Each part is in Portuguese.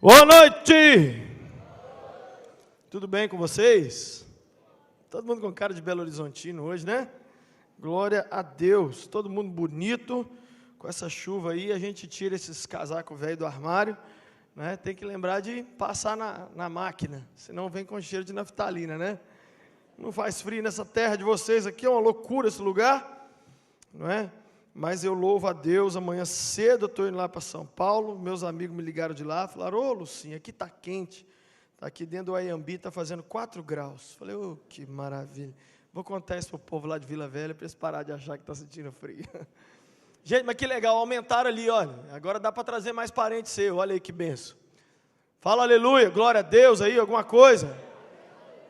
Boa noite! Tudo bem com vocês? Todo mundo com cara de Belo Horizontino hoje, né? Glória a Deus, todo mundo bonito. Com essa chuva aí, a gente tira esses casacos velhos do armário, né? Tem que lembrar de passar na máquina, senão vem com cheiro de naftalina, né? Não faz frio nessa terra de vocês aqui, é uma loucura esse lugar, não é? Mas eu louvo a Deus, amanhã cedo eu estou indo lá para São Paulo, meus amigos me ligaram de lá, falaram, ô Lucinha, aqui está quente, está aqui dentro do Ayambi, está fazendo 4 graus. Falei, ô, que maravilha. Vou contar isso para o povo lá de Vila Velha, para eles pararem de achar que está sentindo frio. Gente, mas que legal, aumentaram ali, olha, agora dá para trazer mais parente seu, olha aí que benção. Fala aleluia, glória a Deus aí, alguma coisa.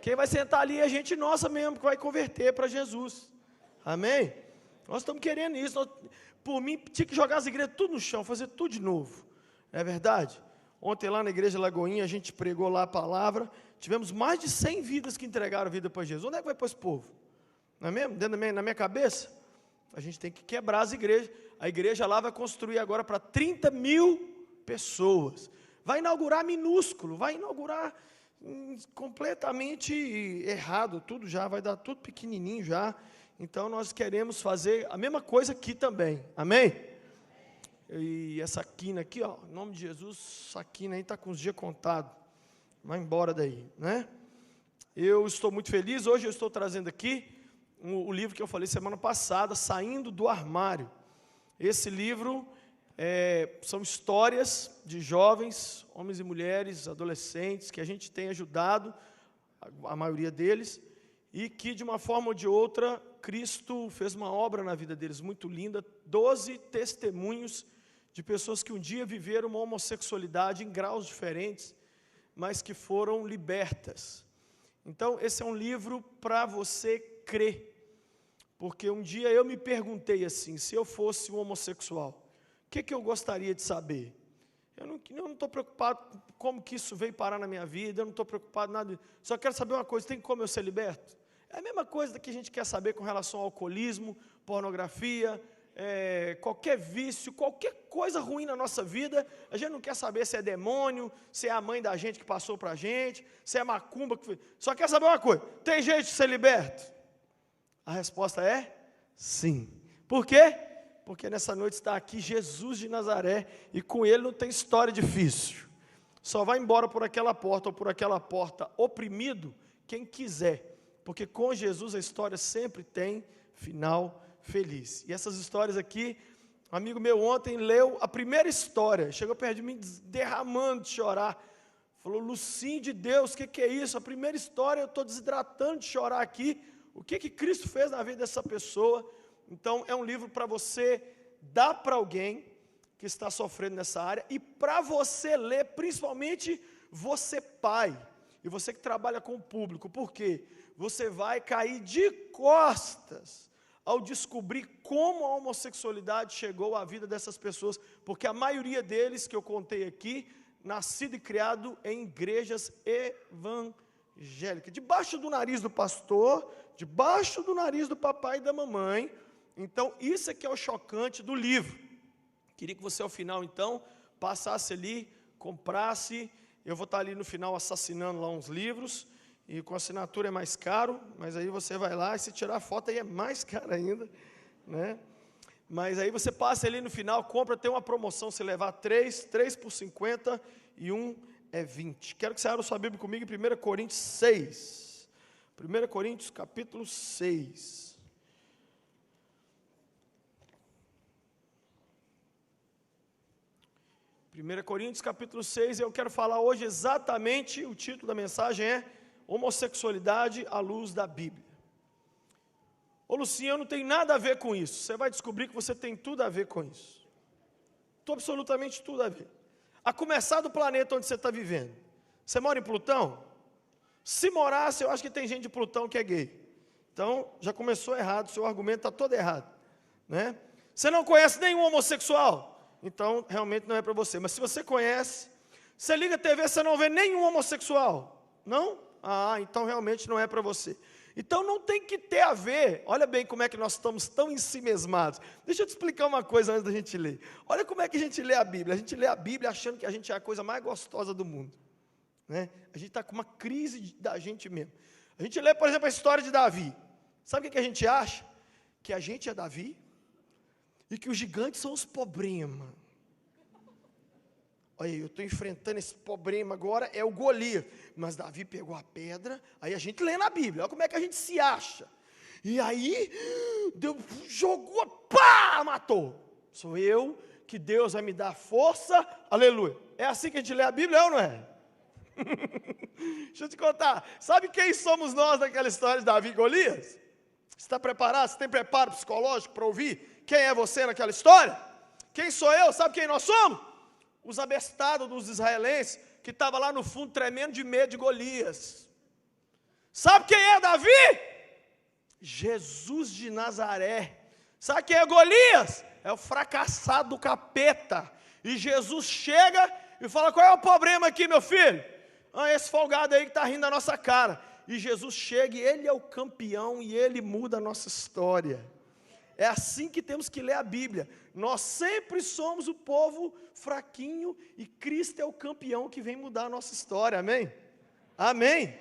Quem vai sentar ali é gente nossa mesmo, que vai converter para Jesus. Amém? Nós estamos querendo isso. Por mim, tinha que jogar as igrejas tudo no chão, fazer tudo de novo. Não é verdade? Ontem lá na igreja Lagoinha, a gente pregou lá a palavra. Tivemos mais de 100 vidas que entregaram a vida para Jesus. Onde é que vai para esse povo? Não é mesmo? Na minha cabeça? A gente tem que quebrar as igrejas. A igreja lá vai construir agora para 30 mil pessoas. Vai inaugurar minúsculo, vai inaugurar completamente errado. Tudo já, vai dar tudo pequenininho já. Então, nós queremos fazer a mesma coisa aqui também, amém? E essa quina aqui, ó, em nome de Jesus, essa quina aí está com os dias contados, vai embora daí, né? Eu estou muito feliz, hoje eu estou trazendo aqui o livro que eu falei semana passada, Saindo do Armário. Esse livro são histórias de jovens, homens e mulheres, adolescentes, que a gente tem ajudado, a maioria deles, e que de uma forma ou de outra, Cristo fez uma obra na vida deles muito linda, 12 testemunhos de pessoas que um dia viveram uma homossexualidade em graus diferentes, mas que foram libertas. Então, esse é um livro para você crer, porque um dia eu me perguntei assim, se eu fosse um homossexual, o que eu gostaria de saber? Eu não estou preocupado com como que isso veio parar na minha vida, eu não estou preocupado nada, só quero saber uma coisa, tem como eu ser liberto? É a mesma coisa que a gente quer saber com relação ao alcoolismo, pornografia, qualquer vício, qualquer coisa ruim na nossa vida, a gente não quer saber se é demônio, se é a mãe da gente que passou para a gente, se é macumba, só quer saber uma coisa, tem jeito de ser liberto? A resposta é sim. Por quê? Porque nessa noite está aqui Jesus de Nazaré, e com ele não tem história difícil, só vai embora por aquela porta, ou por aquela porta oprimido, quem quiser, porque com Jesus a história sempre tem final feliz. E essas histórias aqui, um amigo meu ontem leu a primeira história, chegou perto de mim derramando de chorar, falou, Lucinho de Deus, o que é isso? A primeira história, eu estou desidratando de chorar aqui, o que Cristo fez na vida dessa pessoa? Então é um livro para você dar para alguém que está sofrendo nessa área, e para você ler, principalmente você pai, e você que trabalha com o público, por quê? Você vai cair de costas ao descobrir como a homossexualidade chegou à vida dessas pessoas, porque a maioria deles, que eu contei aqui, nascido e criado em igrejas evangélicas, debaixo do nariz do pastor, debaixo do nariz do papai e da mamãe. Então, isso aqui é o chocante do livro. Queria que você, ao final, então, passasse ali, comprasse. Eu vou estar ali no final assassinando lá uns livros, e com assinatura é mais caro, mas aí você vai lá, e se tirar foto aí é mais caro ainda, né? Mas aí você passa ali no final, compra, tem uma promoção, se levar 3 por 50 e 1 é 20. Quero que você abra sua Bíblia comigo em 1 Coríntios 6. 1 Coríntios capítulo 6. Primeira Coríntios capítulo 6, eu quero falar hoje exatamente, o título da mensagem é Homossexualidade à luz da Bíblia. Ô Lucinha, eu não tenho nada a ver com isso. Você vai descobrir que você tem tudo a ver com isso. Absolutamente tudo a ver. A começar do planeta onde você está vivendo. Você mora em Plutão? Se morasse, eu acho que tem gente de Plutão que é gay. Então, já começou errado, seu argumento está todo errado, né? Você não conhece nenhum homossexual? Então, realmente não é para você. Mas se você conhece, você liga a TV, você não vê nenhum homossexual? Não? Ah, então realmente não é para você. Então não tem que ter a ver, olha bem como é que nós estamos tão ensimesmados. Deixa eu te explicar uma coisa antes da gente ler. Olha como é que a gente lê a Bíblia. A gente lê a Bíblia achando que a gente é a coisa mais gostosa do mundo. Né? A gente está com uma crise da gente mesmo. A gente lê, por exemplo, a história de Davi. Sabe o que a gente acha? Que a gente é Davi e que os gigantes são os problemas. Olha, eu estou enfrentando esse problema agora, é o Golias. Mas Davi pegou a pedra, aí a gente lê na Bíblia, olha como é que a gente se acha. E aí, Deus jogou, pá, matou. Sou eu, que Deus vai me dar força, aleluia. É assim que a gente lê a Bíblia, ou não é? Deixa eu te contar, sabe quem somos nós naquela história de Davi e Golias? Você está preparado? Você tem preparo psicológico para ouvir quem é você naquela história? Quem sou eu? Sabe quem nós somos? Os abestados dos israelenses, que estavam lá no fundo tremendo de medo de Golias. Sabe quem é Davi? Jesus de Nazaré. Sabe quem é Golias? É o fracassado do capeta. E Jesus chega e fala, qual é o problema aqui, meu filho? Esse folgado aí que está rindo da nossa cara. E Jesus chega e ele é o campeão e ele muda a nossa história. É assim que temos que ler a Bíblia. Nós sempre somos o povo fraquinho e Cristo é o campeão que vem mudar a nossa história, amém? Amém?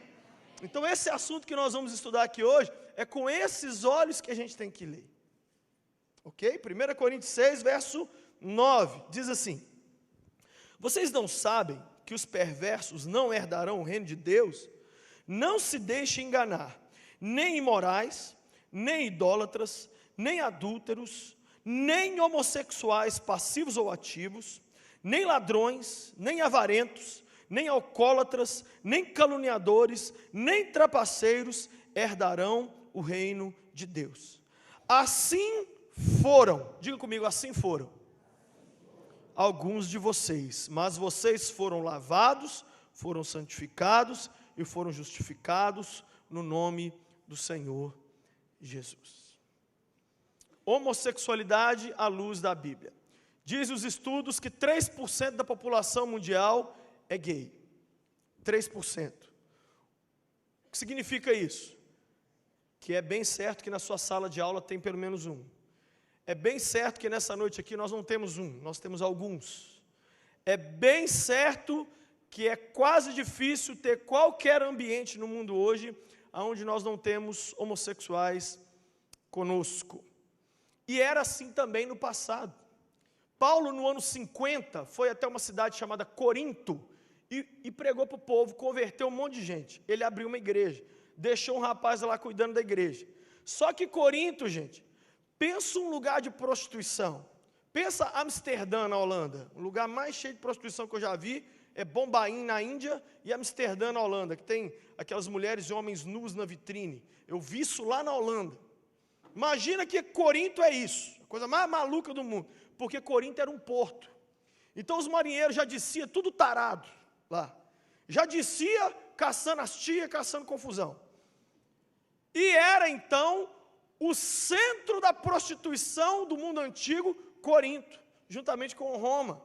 Então esse assunto que nós vamos estudar aqui hoje, é com esses olhos que a gente tem que ler. Ok? 1 Coríntios 6, verso 9, diz assim, vocês não sabem que os perversos não herdarão o reino de Deus? Não se deixem enganar, nem imorais, nem idólatras, nem adúlteros, nem homossexuais passivos ou ativos, nem ladrões, nem avarentos, nem alcoólatras, nem caluniadores, nem trapaceiros herdarão o reino de Deus. Assim foram, diga comigo, assim foram alguns de vocês, mas vocês foram lavados, foram santificados e foram justificados no nome do Senhor Jesus. Homossexualidade à luz da Bíblia. Diz os estudos que 3% da população mundial é gay. 3%. O que significa isso? Que é bem certo que na sua sala de aula tem pelo menos um. É bem certo que nessa noite aqui nós não temos um, nós temos alguns. É bem certo que é quase difícil ter qualquer ambiente no mundo hoje onde nós não temos homossexuais conosco. E era assim também no passado. Paulo, no ano 50, foi até uma cidade chamada Corinto e pregou para o povo, converteu um monte de gente. Ele abriu uma igreja, deixou um rapaz lá cuidando da igreja. Só que Corinto, gente, pensa um lugar de prostituição. Pensa Amsterdã, na Holanda. O lugar mais cheio de prostituição que eu já vi é Bombaim, na Índia, e Amsterdã, na Holanda, que tem aquelas mulheres e homens nus na vitrine. Eu vi isso lá na Holanda. Imagina que Corinto é isso, a coisa mais maluca do mundo, porque Corinto era um porto. Então os marinheiros já desciam tudo tarado lá. Já descia caçando as tias, caçando confusão. E era então o centro da prostituição do mundo antigo, Corinto, juntamente com Roma.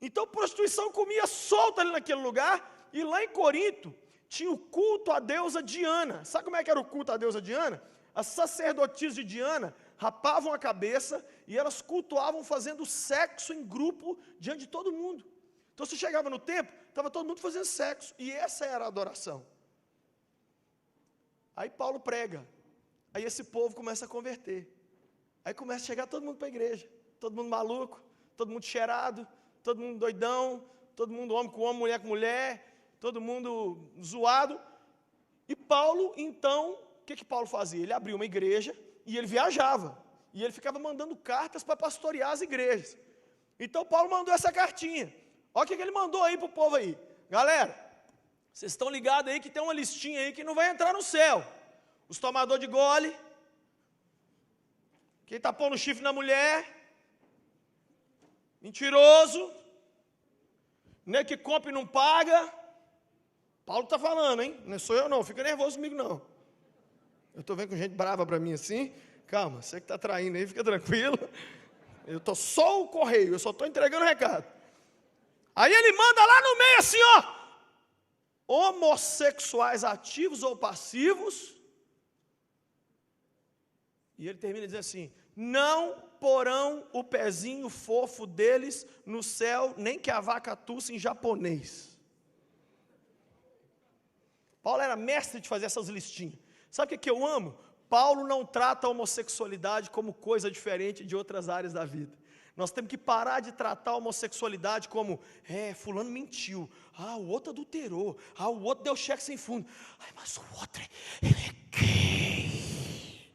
Então prostituição comia solta ali naquele lugar, e lá em Corinto tinha o culto à deusa Diana. Sabe como é que era o culto à deusa Diana? As sacerdotisas de Diana rapavam a cabeça e elas cultuavam fazendo sexo em grupo diante de todo mundo. Então você chegava no templo, estava todo mundo fazendo sexo, e essa era a adoração. Aí Paulo prega, aí esse povo começa a converter. Aí começa a chegar todo mundo para a igreja, todo mundo maluco, todo mundo cheirado, todo mundo doidão, todo mundo homem com homem, mulher com mulher, todo mundo zoado. E Paulo, então, o que Paulo fazia? Ele abriu uma igreja e ele viajava. E ele ficava mandando cartas para pastorear as igrejas. Então Paulo mandou essa cartinha. Olha o que ele mandou aí para o povo aí. Galera, vocês estão ligados aí que tem uma listinha aí que não vai entrar no céu. Os tomadores de gole, quem está pondo chifre na mulher, mentiroso, nem que compra e não paga. Paulo está falando, hein? Não sou eu não, fica nervoso comigo não. Eu estou vendo com gente brava para mim assim. Calma, você que está traindo aí, fica tranquilo. Eu estou só o correio, eu só estou entregando o recado. Aí ele manda lá no meio assim, ó. homossexuais ativos ou passivos. E ele termina dizendo assim: não porão o pezinho fofo deles no céu, nem que a vaca tussa em japonês. Paulo era mestre de fazer essas listinhas. Sabe o que eu amo? Paulo não trata a homossexualidade como coisa diferente de outras áreas da vida. Nós temos que parar de tratar a homossexualidade como, fulano mentiu, o outro adulterou, o outro deu cheque sem fundo, mas o outro, ele é gay.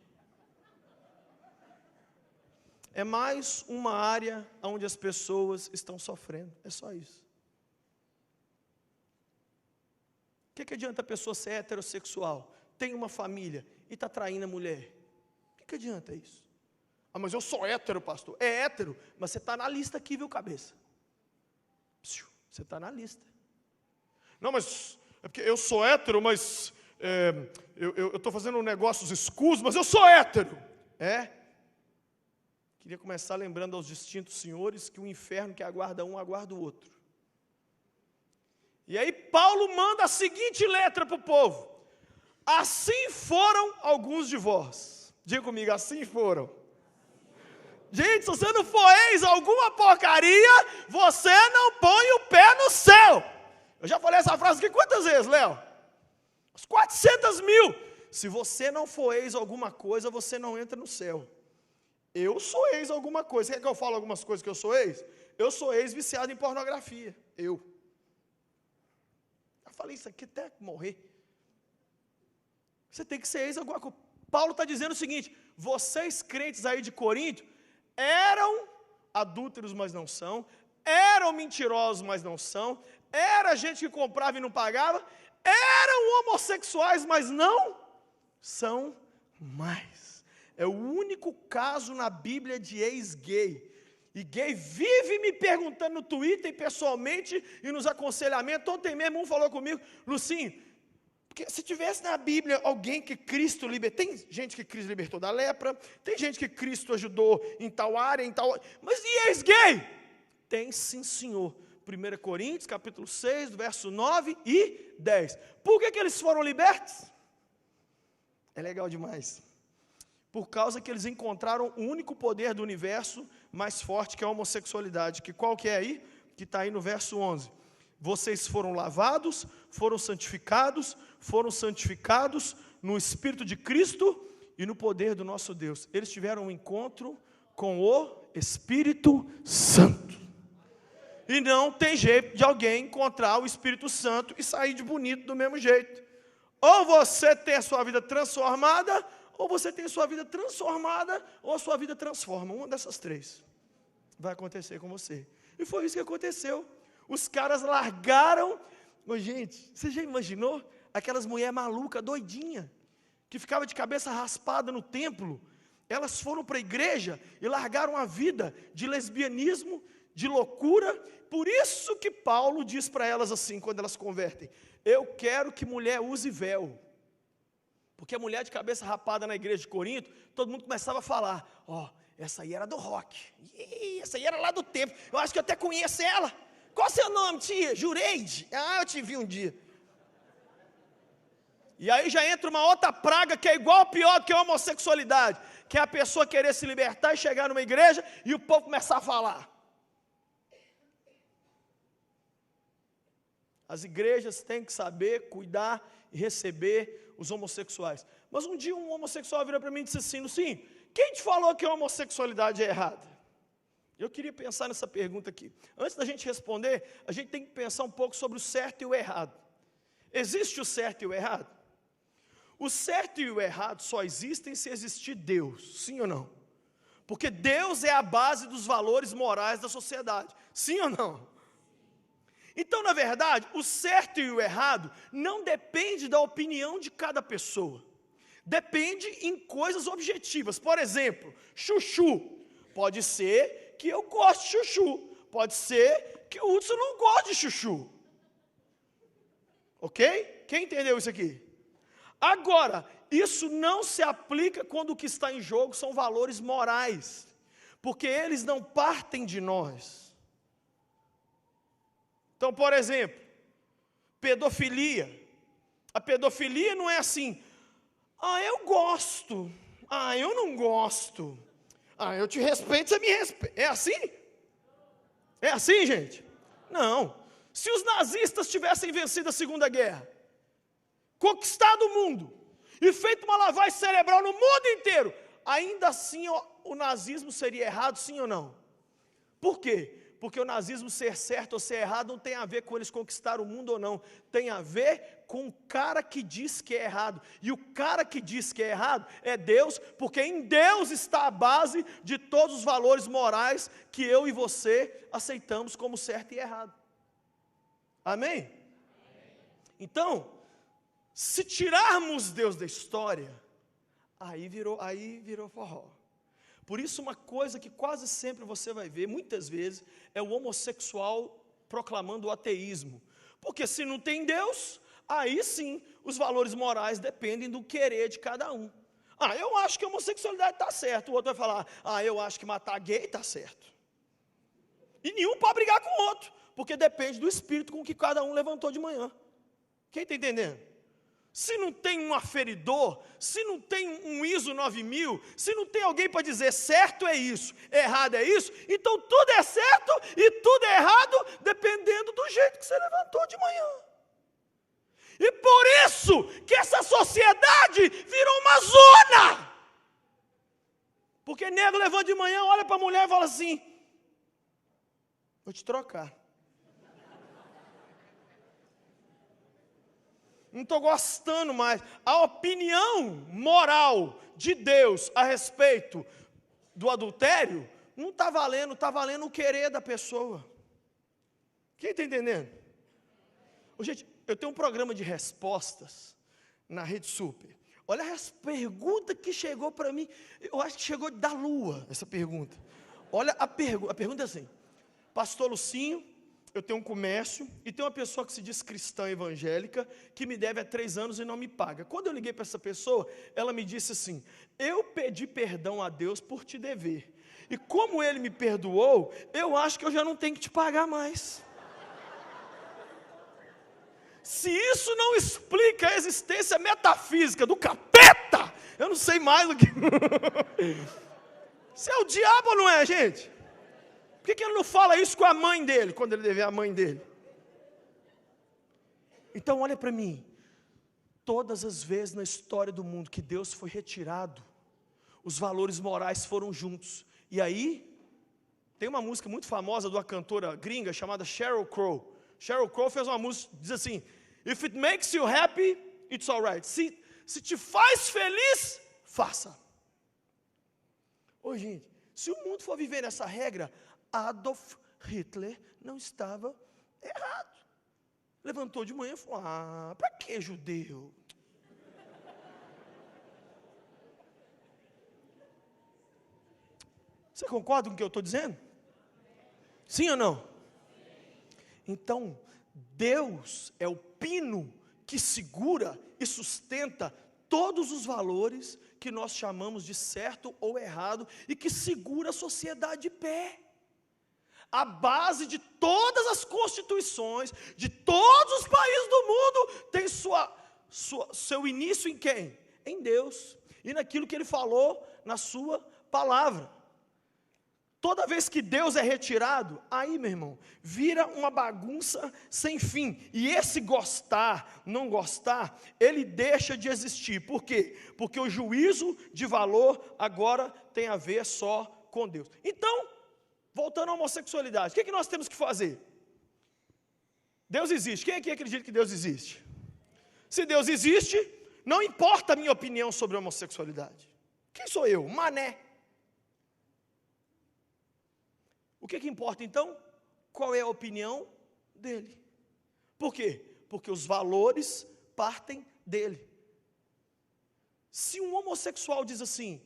É mais uma área onde as pessoas estão sofrendo, é só isso. O que adianta a pessoa ser heterossexual, tem uma família e está traindo a mulher? O que adianta isso? Mas eu sou hétero, pastor. É hétero, mas você está na lista aqui, viu, cabeça? Você está na lista. Não, mas é porque eu sou hétero, mas eu estou fazendo negócios escusos, mas eu sou hétero. Queria começar lembrando aos distintos senhores que o inferno que aguarda um, aguarda o outro. E aí Paulo manda a seguinte letra para o povo: assim foram alguns de vós. Diga comigo, assim foram. Gente, se você não for ex alguma porcaria, você não põe o pé no céu. Eu já falei essa frase aqui quantas vezes, Léo? Uns 400 mil. Se você não for ex alguma coisa, você não entra no céu. Eu sou ex alguma coisa. Você quer que eu fale algumas coisas que eu sou ex? Eu sou ex viciado em pornografia. Eu falei isso aqui até morrer. Você tem que ser ex alguma coisa. Paulo está dizendo o seguinte: vocês crentes aí de Corinto eram adúlteros, mas não são, eram mentirosos, mas não são, era gente que comprava e não pagava, eram homossexuais, mas não são mais. É o único caso na Bíblia de ex-gay. E gay vive me perguntando no Twitter e pessoalmente e nos aconselhamentos. Ontem mesmo um falou comigo: Lucinho, porque se tivesse na Bíblia alguém que Cristo libertou, tem gente que Cristo libertou da lepra, tem gente que Cristo ajudou em tal área, mas e ex-gay? Tem sim, senhor. 1 Coríntios, capítulo 6, verso 9 e 10. Por que eles foram libertos? É legal demais. Por causa que eles encontraram o único poder do universo mais forte, que é a homossexualidade. Qual que é aí? Que está aí no verso 11. Vocês foram lavados, foram santificados no Espírito de Cristo e no poder do nosso Deus. Eles tiveram um encontro com o Espírito Santo. E não tem jeito de alguém encontrar o Espírito Santo e sair de bonito do mesmo jeito. Ou você tem a sua vida transformada, ou você tem a sua vida transformada, ou a sua vida transforma. Uma dessas três vai acontecer com você. E foi isso que aconteceu. Os caras largaram. Gente, você já imaginou? Aquelas mulheres malucas, doidinhas, que ficavam de cabeça raspada no templo. Elas foram para a igreja e largaram a vida de lesbianismo, de loucura. Por isso que Paulo diz para elas assim, quando elas convertem: eu quero que mulher use véu. Porque a mulher de cabeça rapada na igreja de Corinto, todo mundo começava a falar: essa aí era do rock, essa aí era lá do templo, eu acho que eu até conheço ela. Qual o seu nome, tia? Jureide? Eu te vi um dia. E aí já entra uma outra praga que é igual ou pior do que a homossexualidade, que é a pessoa querer se libertar e chegar numa igreja e o povo começar a falar. As igrejas têm que saber cuidar e receber os homossexuais. Mas um dia um homossexual virou para mim e disse assim: Lucinho, quem te falou que a homossexualidade é errada? Eu queria pensar nessa pergunta aqui. Antes da gente responder, a gente tem que pensar um pouco sobre o certo e o errado. Existe o certo e o errado? O certo e o errado só existem se existir Deus, sim ou não? Porque Deus é a base dos valores morais da sociedade, sim ou não? Então, na verdade, o certo e o errado não depende da opinião de cada pessoa. Depende em coisas objetivas. Por exemplo, chuchu. Pode ser que eu goste de chuchu. Pode ser que o Hudson não goste de chuchu. Ok? Quem entendeu isso aqui? Agora, isso não se aplica quando o que está em jogo são valores morais. Porque eles não partem de nós. Então, por exemplo, Pedofilia. A pedofilia não é assim, eu gosto, eu não gosto, eu te respeito, você me respeita. É assim? É assim, gente? Não. Se os nazistas tivessem vencido a Segunda Guerra, conquistado o mundo e feito uma lavagem cerebral no mundo inteiro, ainda assim o nazismo seria errado, sim ou não? Por quê? Porque o nazismo ser certo ou ser errado não tem a ver com eles conquistar o mundo ou não, tem a ver com o cara que diz que é errado, e o cara que diz que é errado é Deus, porque em Deus está a base de todos os valores morais que eu e você aceitamos como certo e errado. Amém? Então, se tirarmos Deus da história, aí virou forró. Por isso, uma coisa que quase sempre você vai ver, muitas vezes, é o homossexual proclamando o ateísmo. Porque se não tem Deus, aí sim, os valores morais dependem do querer de cada um. Eu acho que a homossexualidade está certa. O outro vai falar, eu acho que matar gay está certo. E nenhum pode brigar com o outro, porque depende do espírito com que cada um levantou de manhã. Quem está entendendo? Se não tem um aferidor, se não tem um ISO 9000, se não tem alguém para dizer certo é isso, errado é isso, então tudo é certo e tudo é errado, dependendo do jeito que você levantou de manhã. E por isso que essa sociedade virou uma zona. Porque nego levanta de manhã, olha para a mulher e fala assim, vou te trocar. Não estou gostando mais. A opinião moral de Deus a respeito do adultério não está valendo, está valendo o querer da pessoa. Quem está entendendo? Gente, eu tenho um programa de respostas na Rede Super. Olha as perguntas que chegou para mim. Eu acho que chegou da lua essa pergunta. Olha a pergunta é assim, Pastor Lucinho, eu tenho um comércio e tem uma pessoa que se diz cristã evangélica que me deve há 3 anos e não me paga. Quando eu liguei para essa pessoa, ela me disse assim, eu pedi perdão a Deus por te dever. E como Ele me perdoou, eu acho que eu já não tenho que te pagar mais. Se isso não explica a existência metafísica do capeta, eu não sei mais o que... Se é o diabo ou não é, gente? Por que ele não fala isso com a mãe dele, quando ele dever a mãe dele? Então olha para mim, todas as vezes na história do mundo que Deus foi retirado, os valores morais foram juntos. E aí, tem uma música muito famosa de uma cantora gringa chamada Sheryl Crow. Sheryl Crow fez uma música, diz assim, if it makes you happy, it's alright. Se te faz feliz, faça. Ô gente, se o mundo for viver nessa regra, Adolf Hitler não estava errado. Levantou de manhã e falou, para que judeu? Você concorda com o que eu estou dizendo? Sim ou não? Então, Deus é o pino que segura e sustenta todos os valores que nós chamamos de certo ou errado e que segura a sociedade de pé. A base de todas as constituições, de todos os países do mundo, tem seu início em quem? Em Deus, e naquilo que Ele falou na sua palavra. Toda vez que Deus é retirado, aí, meu irmão, vira uma bagunça sem fim. E esse gostar, não gostar, ele deixa de existir. Por quê? Porque o juízo de valor agora tem a ver só com Deus. Então, voltando à homossexualidade, o que nós temos que fazer? Deus existe. Quem aqui acredita que Deus existe? Se Deus existe, não importa a minha opinião sobre a homossexualidade. Quem sou eu? Mané. O que importa então? Qual é a opinião dele? Por quê? Porque os valores partem dele. Se um homossexual diz assim,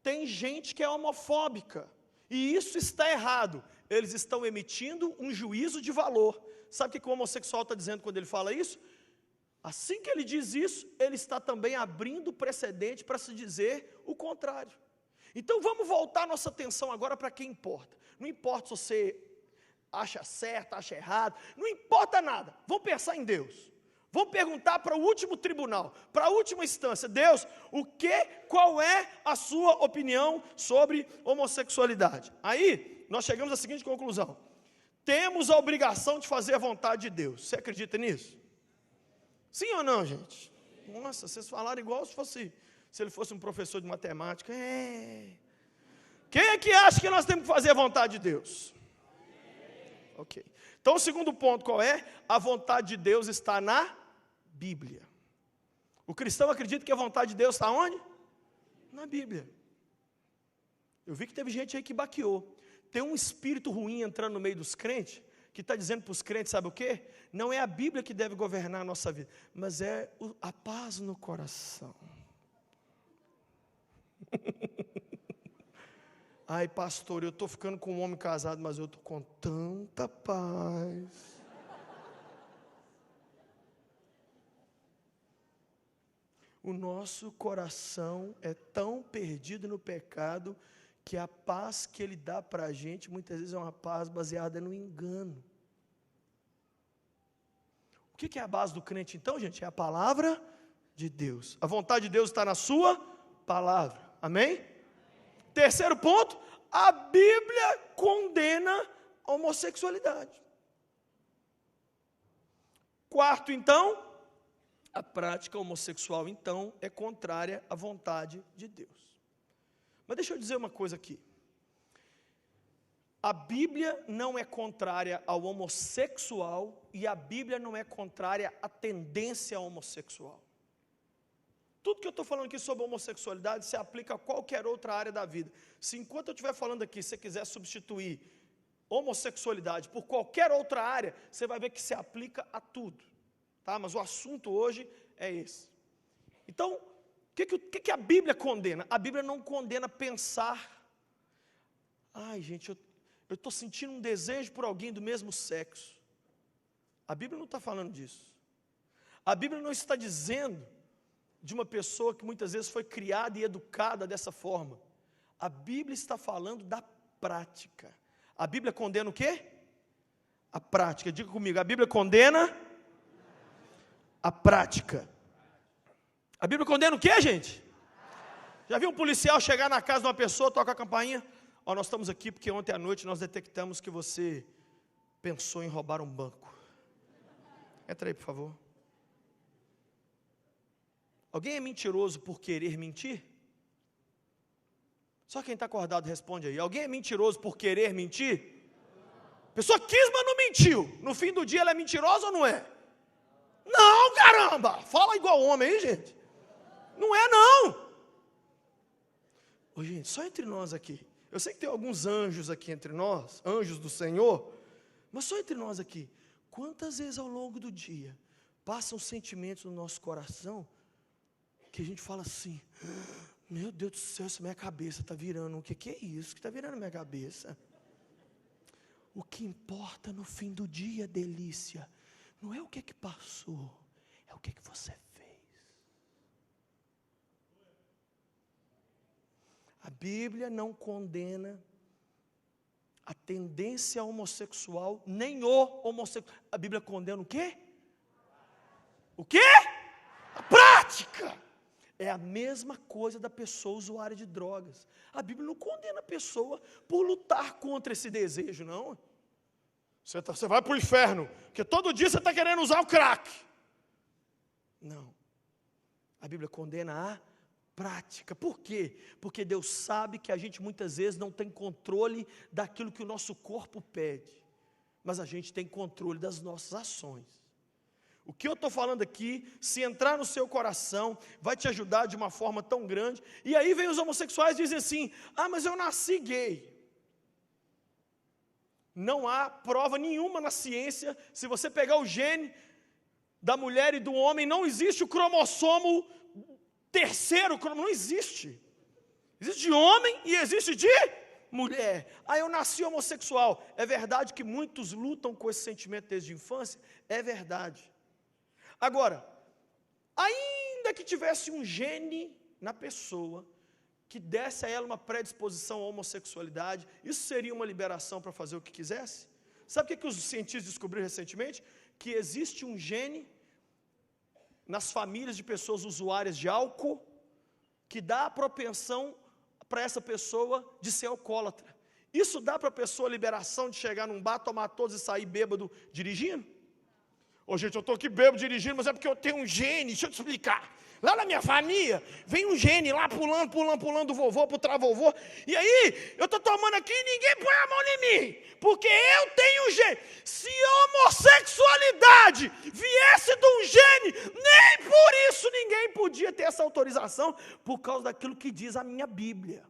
tem gente que é homofóbica, e isso está errado, eles estão emitindo um juízo de valor. Sabe o que o homossexual está dizendo quando ele fala isso? Assim que ele diz isso, ele está também abrindo precedente para se dizer o contrário. Então vamos voltar nossa atenção agora para quem importa. Não importa se você acha certo, acha errado, não importa nada, vamos pensar em Deus. Vamos perguntar para o último tribunal, para a última instância, Deus, qual é a sua opinião sobre homossexualidade? Aí, nós chegamos à seguinte conclusão: temos a obrigação de fazer a vontade de Deus. Você acredita nisso? Sim ou não, gente? Nossa, vocês falaram igual se ele fosse um professor de matemática. Quem é que acha que nós temos que fazer a vontade de Deus? Ok. Então, o segundo ponto qual é? A vontade de Deus está na Bíblia. O cristão acredita que a vontade de Deus está onde? Na Bíblia. Eu vi que teve gente aí que baqueou. Tem um espírito ruim entrando no meio dos crentes, que está dizendo para os crentes, sabe o quê? Não é a Bíblia que deve governar a nossa vida, mas é a paz no coração. Ai, pastor, eu estou ficando com um homem casado, mas eu estou com tanta paz. O nosso coração é tão perdido no pecado, que a paz que Ele dá para a gente, muitas vezes é uma paz baseada no engano. O que é a base do crente então, gente? É a palavra de Deus. A vontade de Deus está na sua palavra. Amém? Terceiro ponto, a Bíblia condena a homossexualidade. Quarto, então, a prática homossexual, então, é contrária à vontade de Deus. Mas deixa eu dizer uma coisa aqui. A Bíblia não é contrária ao homossexual e a Bíblia não é contrária à tendência homossexual. Tudo que eu estou falando aqui sobre homossexualidade se aplica a qualquer outra área da vida. Se enquanto eu estiver falando aqui, você quiser substituir homossexualidade por qualquer outra área, você vai ver que se aplica a tudo. Tá? Mas o assunto hoje é esse. Então, o que a Bíblia condena? A Bíblia não condena pensar, ai gente, eu estou sentindo um desejo por alguém do mesmo sexo. A Bíblia não está falando disso. A Bíblia não está dizendo de uma pessoa que muitas vezes foi criada e educada dessa forma. A Bíblia está falando da prática. A Bíblia condena o quê? A prática. Diga comigo, a Bíblia condena a prática. A Bíblia condena o quê, gente? Já viu um policial chegar na casa de uma pessoa, toca a campainha? Ó, nós estamos aqui porque ontem à noite nós detectamos que você pensou em roubar um banco. Entra aí, por favor. Alguém é mentiroso por querer mentir? Só quem está acordado responde aí. Alguém é mentiroso por querer mentir? A pessoa quis, mas não mentiu. No fim do dia ela é mentirosa ou não é? Não, caramba! Fala igual homem aí, gente. Não é, não. Ô, gente, só entre nós aqui. Eu sei que tem alguns anjos aqui entre nós, anjos do Senhor, mas só entre nós aqui. Quantas vezes ao longo do dia passam sentimentos no nosso coração que a gente fala assim, meu Deus do céu, essa minha cabeça está virando, o que é isso que está virando a minha cabeça? O que importa no fim do dia, delícia, não é o que passou, é o que você fez. A Bíblia não condena a tendência homossexual, nem o homossexual. A Bíblia condena o quê? O quê? A prática. É a mesma coisa da pessoa usuária de drogas. A Bíblia não condena a pessoa por lutar contra esse desejo, não. Você vai para o inferno, porque todo dia você está querendo usar o crack. Não. A Bíblia condena a prática. Por quê? Porque Deus sabe que a gente muitas vezes não tem controle daquilo que o nosso corpo pede, mas a gente tem controle das nossas ações. O que eu estou falando aqui, se entrar no seu coração, vai te ajudar de uma forma tão grande. E aí vem os homossexuais e dizem assim, mas eu nasci gay. Não há prova nenhuma na ciência, se você pegar o gene da mulher e do homem, não existe o cromossomo terceiro, não existe. Existe de homem e existe de mulher. Eu nasci homossexual. É verdade que muitos lutam com esse sentimento desde a infância? É verdade. Agora, ainda que tivesse um gene na pessoa que desse a ela uma predisposição à homossexualidade, isso seria uma liberação para fazer o que quisesse? Sabe o que os cientistas descobriram recentemente? Que existe um gene nas famílias de pessoas usuárias de álcool que dá a propensão para essa pessoa de ser alcoólatra. Isso dá para a pessoa a liberação de chegar num bar, tomar todos e sair bêbado dirigindo? Ô gente, eu estou aqui bêbado dirigindo, mas é porque eu tenho um gene, deixa eu te explicar. Lá na minha família, vem um gene lá pulando do vovô para o travovô. E aí, eu estou tomando aqui e ninguém põe a mão em mim. Porque eu tenho um gene. Se a homossexualidade viesse de um gene, nem por isso ninguém podia ter essa autorização, por causa daquilo que diz a minha Bíblia.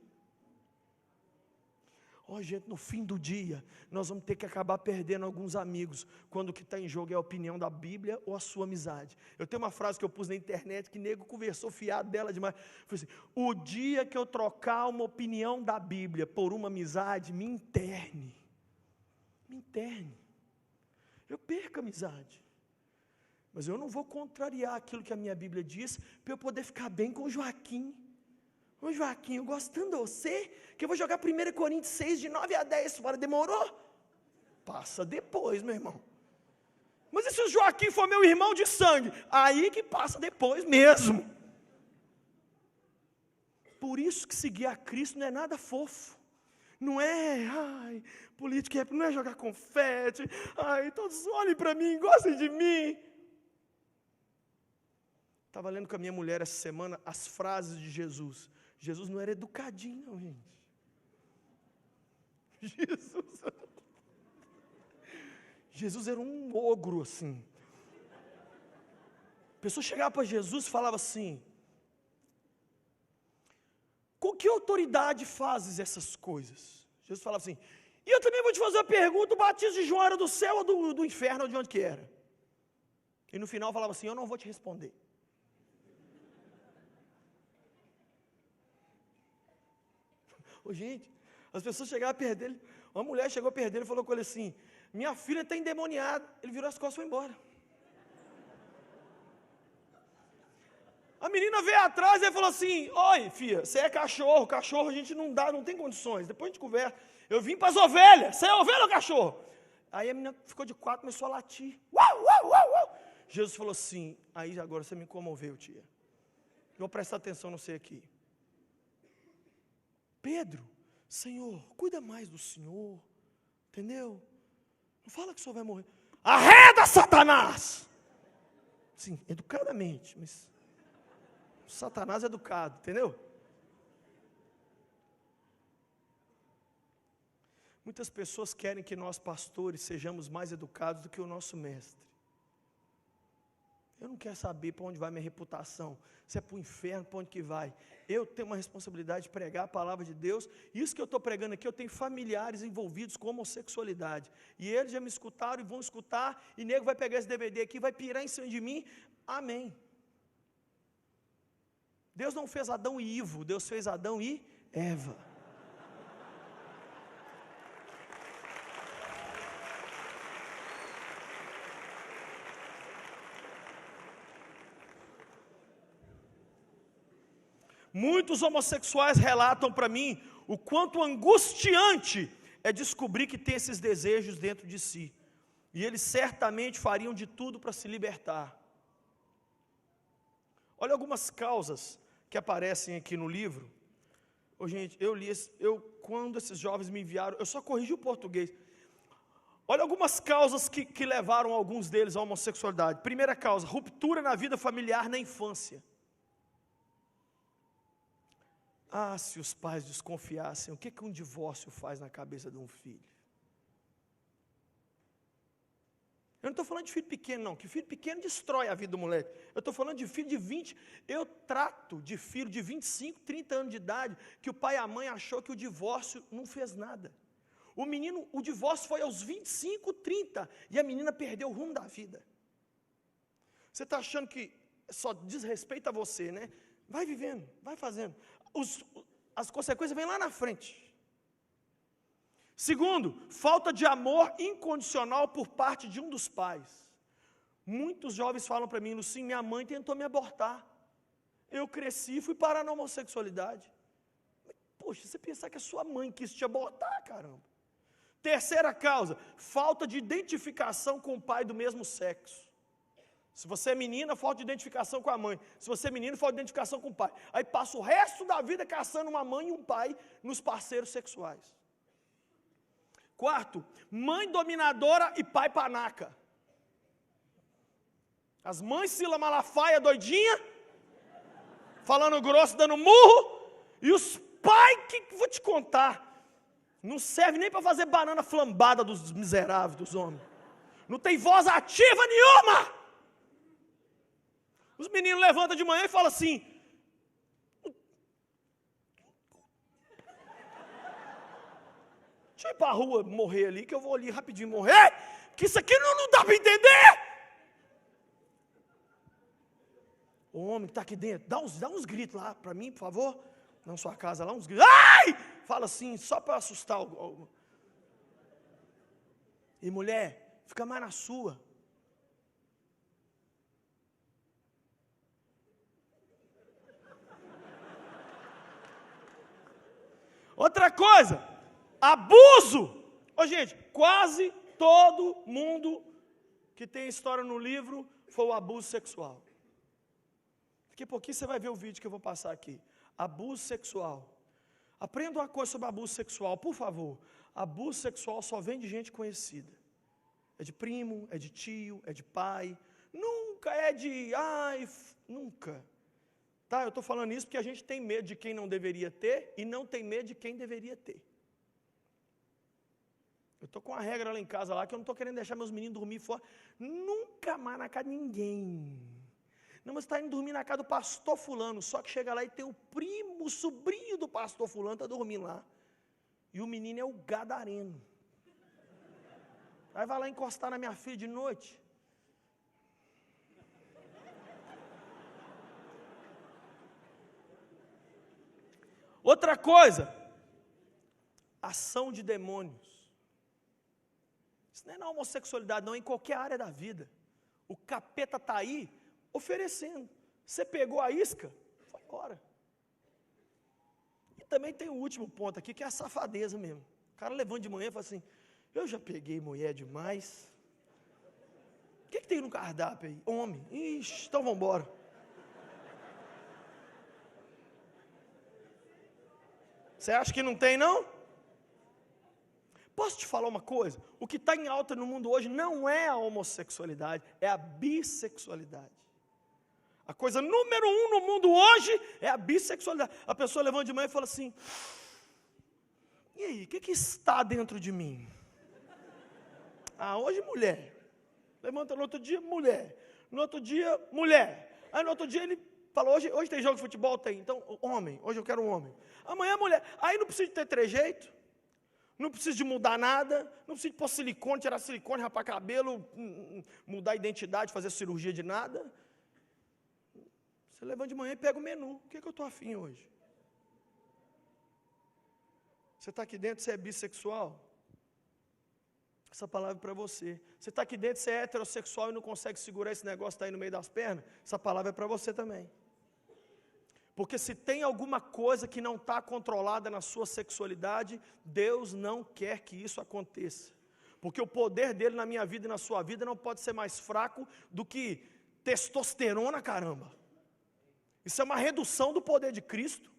Gente, no fim do dia, nós vamos ter que acabar perdendo alguns amigos, quando o que está em jogo é a opinião da Bíblia ou a sua amizade. Eu tenho uma frase que eu pus na internet, que nego conversou fiado dela demais. Falei assim: o dia que eu trocar uma opinião da Bíblia por uma amizade, me interne. Eu perco a amizade. Mas eu não vou contrariar aquilo que a minha Bíblia diz, para eu poder ficar bem com o Joaquim. Ô Joaquim, eu gosto tanto de você, que eu vou jogar 1 Coríntios 6, de 9 a 10 fora. Demorou? Passa depois, meu irmão. Mas e se o Joaquim for meu irmão de sangue? Aí que passa depois mesmo. Por isso que seguir a Cristo não é nada fofo. Não é, política, não é jogar confete. Todos olhem para mim, gostem de mim. Estava lendo com a minha mulher essa semana as frases de Jesus. Jesus não era educadinho, não, gente. Jesus era um ogro, assim. A pessoa chegava para Jesus e falava assim: com que autoridade fazes essas coisas? Jesus falava assim: e eu também vou te fazer uma pergunta: o batismo de João era do céu ou do inferno, ou de onde que era? E no final falava assim: eu não vou te responder. Gente, as pessoas chegavam perto dele. Uma mulher chegou perto dele e falou com ele assim: minha filha está endemoniada. Ele virou as costas e foi embora. A menina veio atrás e falou assim: oi, filha, você é cachorro a gente não tem condições, depois a gente conversa. Eu vim para as ovelhas, você é ovelha ou cachorro? Aí a menina ficou de quatro, começou a latir. Uau, uau, uau, uau. Jesus falou assim: aí agora você me comoveu, tia. Vou prestar atenção no você aqui. Pedro, Senhor, cuida mais do Senhor, entendeu? Não fala que o Senhor vai morrer. Arreda, Satanás! Sim, educadamente, mas Satanás é educado, entendeu? Muitas pessoas querem que nós pastores sejamos mais educados do que o nosso mestre. Eu não quero saber para onde vai minha reputação, se é para o inferno, para onde que vai. Eu tenho uma responsabilidade de pregar a palavra de Deus. Isso que eu estou pregando aqui, eu tenho familiares envolvidos com homossexualidade. E eles já me escutaram e vão escutar, e nego vai pegar esse DVD aqui, vai pirar em cima de mim. Amém. Deus não fez Adão e Ivo, Deus fez Adão e Eva. Muitos homossexuais relatam para mim o quanto angustiante é descobrir que tem esses desejos dentro de si. E eles certamente fariam de tudo para se libertar. Olha algumas causas que aparecem aqui no livro. Gente, quando esses jovens me enviaram, eu só corrigi o português. Olha algumas causas que levaram alguns deles à homossexualidade. Primeira causa: ruptura na vida familiar na infância. Se os pais desconfiassem, o que um divórcio faz na cabeça de um filho? Eu não estou falando de filho pequeno, não, que filho pequeno destrói a vida do moleque. Eu estou falando de filho de 20, eu trato de filho de 25, 30 anos de idade, que o pai e a mãe achou que o divórcio não fez nada. O divórcio foi aos 25, 30, e a menina perdeu o rumo da vida. Você está achando que só diz respeito a você, né? Vai vivendo, vai fazendo. As consequências vêm lá na frente. Segundo, falta de amor incondicional por parte de um dos pais. Muitos jovens falam para mim: Lucinho, minha mãe tentou me abortar. Eu cresci e fui parar na homossexualidade. Poxa, você pensar que a sua mãe quis te abortar, caramba. Terceira causa, falta de identificação com o pai do mesmo sexo. Se você é menina, falta de identificação com a mãe. Se você é menino, falta de identificação com o pai. Aí passa o resto da vida caçando uma mãe e um pai nos parceiros sexuais. Quarto, mãe dominadora e pai panaca. As mães Sila Malafaia doidinha, falando grosso, dando murro, e os pais que, vou te contar, não serve nem para fazer banana flambada dos miseráveis, dos homens. Não tem voz ativa nenhuma. Os meninos levantam de manhã e falam assim: deixa eu ir para a rua morrer ali, que eu vou ali rapidinho morrer, que isso aqui não dá para entender. O homem que está aqui dentro, dá uns gritos lá para mim, por favor. Na sua casa lá, uns gritos. Ai! Fala assim, só para assustar. E mulher, fica mais na sua. Outra coisa, abuso. Ô gente, quase todo mundo que tem história no livro foi o abuso sexual. Daqui a pouquinho você vai ver o vídeo que eu vou passar aqui. Abuso sexual. Aprenda uma coisa sobre abuso sexual, por favor. Abuso sexual só vem de gente conhecida. É de primo, é de tio, é de pai. Nunca é de, nunca. Tá, eu estou falando isso porque a gente tem medo de quem não deveria ter e não tem medo de quem deveria ter. Eu estou com uma regra lá em casa lá que eu não estou querendo deixar meus meninos dormir fora. Nunca mais na casa de ninguém. Não, mas está indo dormir na casa do pastor fulano, só que chega lá e tem o primo, o sobrinho do pastor fulano, está dormindo lá. E o menino é o gadareno. Aí vai lá encostar na minha filha de noite. Outra coisa, ação de demônios. Isso não é na homossexualidade, não, é em qualquer área da vida. O capeta está aí oferecendo. Você pegou a isca, foi embora. E também tem o último ponto aqui, que é a safadeza mesmo. O cara levanta de manhã e fala assim: eu já peguei mulher demais. O que tem no cardápio aí? Homem. Ixi, então vamos embora. Você acha que não tem, não? Posso te falar uma coisa? O que está em alta no mundo hoje não é a homossexualidade, é a bissexualidade. A coisa número 1 no mundo hoje é a bissexualidade. A pessoa levanta de manhã e fala assim: e aí, o que está dentro de mim? Hoje mulher. Levanta no outro dia, mulher. No outro dia, mulher. Aí no outro dia ele fala: hoje tem jogo de futebol? Tem. Então, homem. Hoje eu quero um homem. Amanhã mulher. Aí não precisa de ter trejeito. Não precisa de mudar nada. Não precisa de pôr silicone, tirar silicone, rapar cabelo, mudar a identidade, fazer cirurgia de nada. Você levanta de manhã e pega o menu. O que eu estou afim hoje? Você está aqui dentro, você é bissexual? Essa palavra é para você. Você está aqui dentro, você é heterossexual e não consegue segurar esse negócio que está aí no meio das pernas? Essa palavra é para você também. Porque se tem alguma coisa que não está controlada na sua sexualidade, Deus não quer que isso aconteça. Porque o poder dele na minha vida e na sua vida não pode ser mais fraco do que testosterona, caramba. Isso é uma redução do poder de Cristo.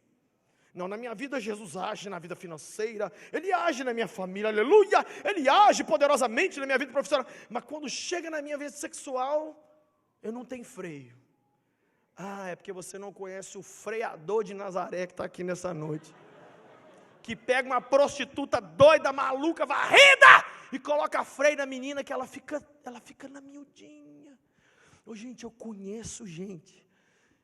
Não, na minha vida Jesus age na vida financeira, Ele age na minha família, aleluia, Ele age poderosamente na minha vida profissional, mas quando chega na minha vida sexual, eu não tenho freio. É porque você não conhece o freador de Nazaré que está aqui nessa noite, que pega uma prostituta doida, maluca, varrida, e coloca freio na menina que ela fica na miudinha. Gente, eu conheço gente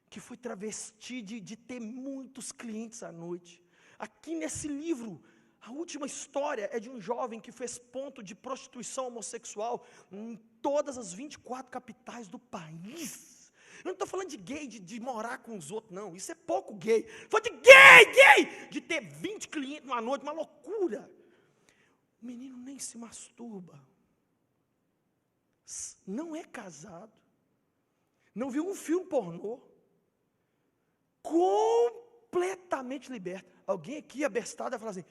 que foi travesti de ter muitos clientes à noite. Aqui nesse livro, a última história é de um jovem que fez ponto de prostituição homossexual em todas as 24 capitais do país. Eu não estou falando de gay, de morar com os outros, não. Isso é pouco gay. Estou falando de gay, de ter 20 clientes numa noite, uma loucura. O menino nem se masturba. Não é casado. Não viu um filme pornô. Completamente liberto. Alguém aqui abestado vai falar assim: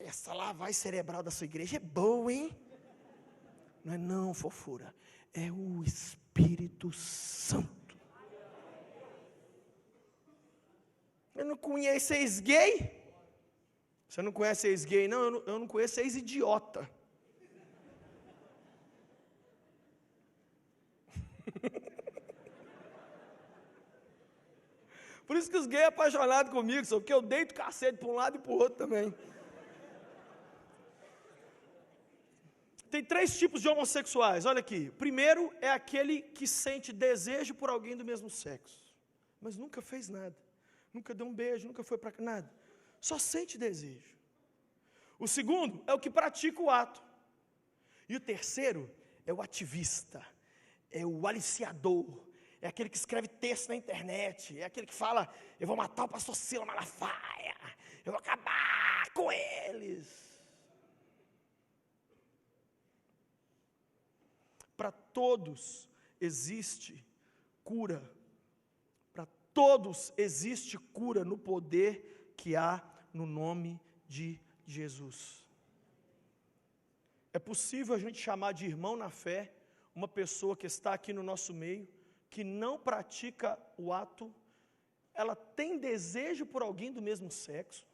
essa lavagem cerebral da sua igreja é boa, hein? Não é não, fofura. É o Espírito Santo. Eu não conheço ex-gay? Você não conhece ex-gay? Não, eu não conheço ex-idiota. Por isso que os gays são apaixonados comigo, só porque eu deito cacete para um lado e para o outro também. Tem 3 tipos de homossexuais, olha aqui. Primeiro é aquele que sente desejo por alguém do mesmo sexo, mas nunca fez nada, nunca deu um beijo, nunca foi para nada, só sente desejo. O segundo é o que pratica o ato. E o terceiro é o ativista, é o aliciador, é aquele que escreve texto na internet, é aquele que fala, eu vou matar o pastor Sila Malafaia, eu vou acabar com eles. Para todos existe cura, para todos existe cura no poder que há no nome de Jesus. É possível a gente chamar de irmão na fé uma pessoa que está aqui no nosso meio, que não pratica o ato, ela tem desejo por alguém do mesmo sexo,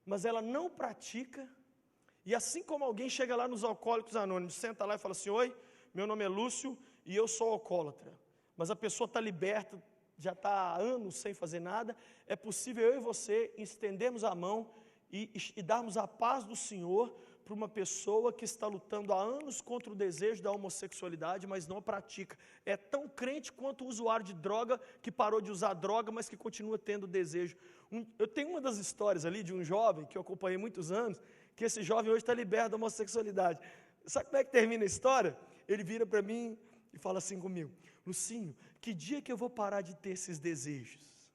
mas ela não pratica, e assim como alguém chega lá nos Alcoólicos Anônimos, senta lá e fala assim, oi, meu nome é Lúcio e eu sou alcoólatra, mas a pessoa está liberta, já está há anos sem fazer nada, é possível eu e você estendermos a mão e darmos a paz do Senhor para uma pessoa que está lutando há anos contra o desejo da homossexualidade, mas não pratica. É tão crente quanto o usuário de droga, que parou de usar droga, mas que continua tendo desejo. Eu tenho uma das histórias ali de um jovem, que eu acompanhei muitos anos, que esse jovem hoje está liberto da homossexualidade. Sabe como é que termina a história? Ele vira para mim e fala assim comigo, Lucinho, que dia que eu vou parar de ter esses desejos?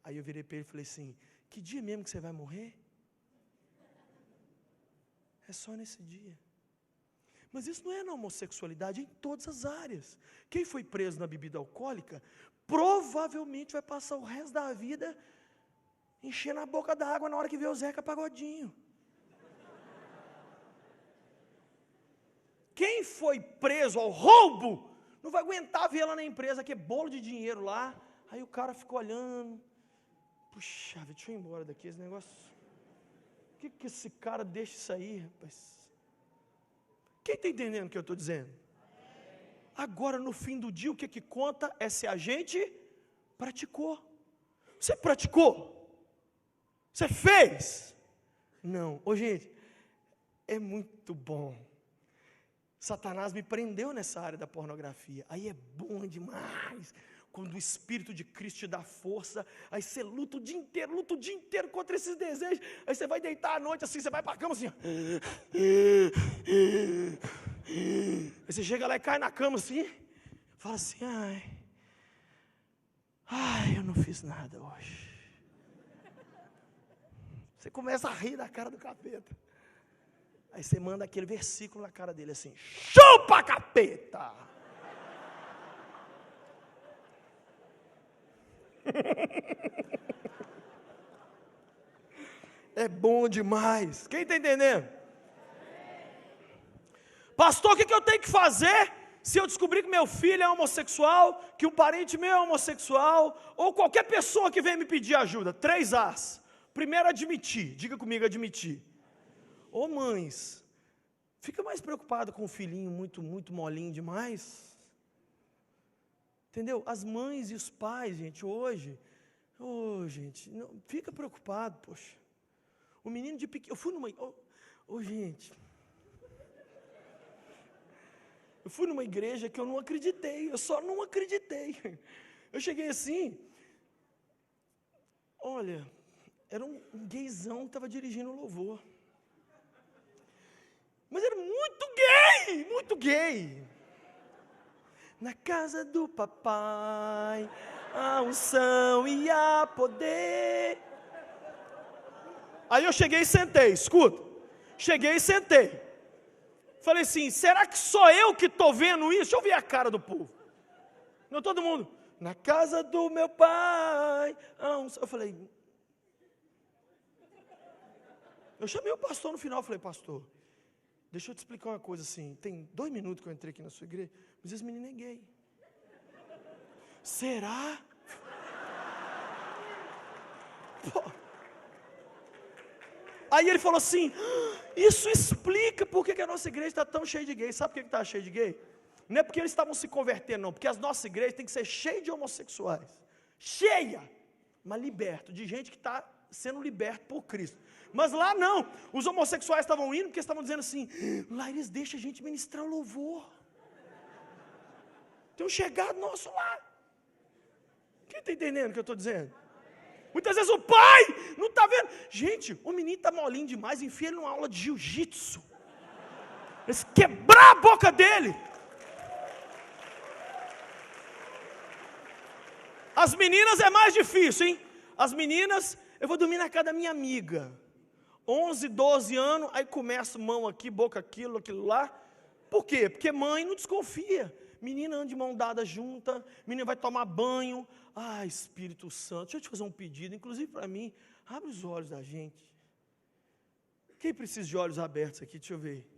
Aí eu virei para ele e falei assim, que dia mesmo que você vai morrer? É só nesse dia. Mas isso não é na homossexualidade, é em todas as áreas. Quem foi preso na bebida alcoólica, provavelmente vai passar o resto da vida enchendo a boca d'água na hora que vê o Zeca Pagodinho. Quem foi preso ao roubo, não vai aguentar ver lá na empresa, que é bolo de dinheiro lá. Aí o cara ficou olhando. Puxa, deixa eu ir embora daqui, esse negócio. Por que esse cara deixa isso aí, rapaz? Quem está entendendo o que eu estou dizendo? Agora, no fim do dia, o que conta é se a gente praticou. Você praticou? Você fez? Não. Ô, gente, é muito bom. Satanás me prendeu nessa área da pornografia. Aí é bom demais. Quando o Espírito de Cristo te dá força, aí você luta o dia inteiro contra esses desejos. Aí você vai deitar à noite assim, você vai para a cama assim. Aí você chega lá e cai na cama assim, fala assim, ai, eu não fiz nada hoje. Você começa a rir da cara do capeta. Aí você manda aquele versículo na cara dele assim, chupa, capeta! É bom demais. Quem está entendendo? Pastor, o que eu tenho que fazer se eu descobrir que meu filho é homossexual, que um parente meu é homossexual, ou qualquer pessoa que venha me pedir ajuda? 3 As. Primeiro, admitir. Diga comigo, admitir. Ô mães, fica mais preocupado com o filhinho muito molinho demais. Entendeu? As mães e os pais, gente, hoje, gente, não, fica preocupado, poxa. O menino de pequeno, eu fui numa, gente, eu fui numa igreja que eu não acreditei, eu só não acreditei. Eu cheguei assim, olha, era um gaysão que estava dirigindo o louvor. Mas era muito gay. Na casa do papai, a unção e a poder. Aí eu cheguei e sentei, escuta. Cheguei e sentei. Falei assim, será que sou eu que estou vendo isso? Deixa eu ver a cara do povo. Não, todo mundo. Na casa do meu pai, a unção. Eu falei, Eu chamei o pastor no final, falei, pastor, deixa eu te explicar uma coisa assim, tem 2 minutos que eu entrei aqui na sua igreja, mas esse menino é gay. Será? Pô. Aí ele falou assim, isso explica por que a nossa igreja está tão cheia de gays. Sabe por que está cheia de gay? Não é porque eles estavam se convertendo, não, porque as nossas igrejas têm que ser cheias de homossexuais. Cheia, mas liberto, de gente que está sendo liberto por Cristo. Mas lá não, os homossexuais estavam indo porque estavam dizendo assim, lá eles deixam a gente ministrar o louvor. Tem um chegado nosso lá. Quem está entendendo o que eu estou dizendo? Muitas vezes o pai não está vendo. Gente, o menino está molinho demais, enfia ele numa aula de jiu-jitsu. Eles quebrar a boca dele. As meninas é mais difícil, hein? As meninas, eu vou dormir na casa da minha amiga. 11, 12 anos, aí começa mão aqui, boca aquilo lá. Por quê? Porque mãe não desconfia. Menina anda de mão dada junta, menina vai tomar banho. Ah, Espírito Santo, deixa eu te fazer um pedido, inclusive para mim, abre os olhos da gente. Quem precisa de olhos abertos aqui? Deixa eu ver.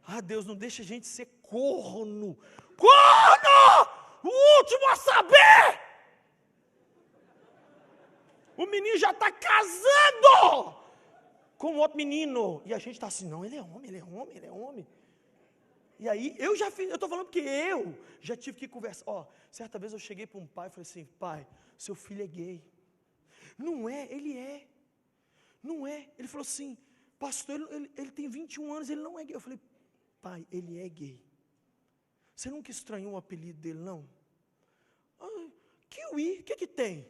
Ah, Deus, não deixa a gente ser corno. Corno! O último a saber! O menino já está casando com outro menino. E a gente está assim, não, ele é homem, ele é homem, ele é homem. E aí, eu estou falando porque eu já tive que conversar. Ó, certa vez eu cheguei para um pai e falei assim, pai, seu filho é gay. Não é, ele é. Não é. Ele falou assim, pastor, ele tem 21 anos, ele não é gay. Eu falei, pai, ele é gay. Você nunca estranhou o apelido dele, não? Ah, Kiwi, o que tem?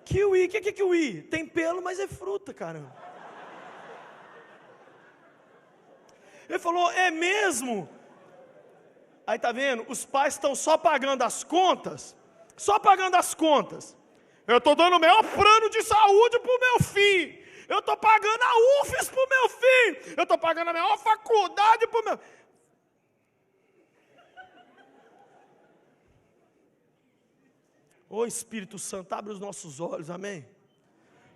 Kiwi, o que é kiwi? Tem pelo, mas é fruta, caramba. Ele falou, é mesmo? Aí tá vendo? Os pais estão só pagando as contas. Só pagando as contas. Eu estou dando o melhor plano de saúde para o meu filho. Eu estou pagando a UFES para o meu filho. Eu estou pagando a melhor faculdade para o meu... Ô Espírito Santo, abre os nossos olhos, amém?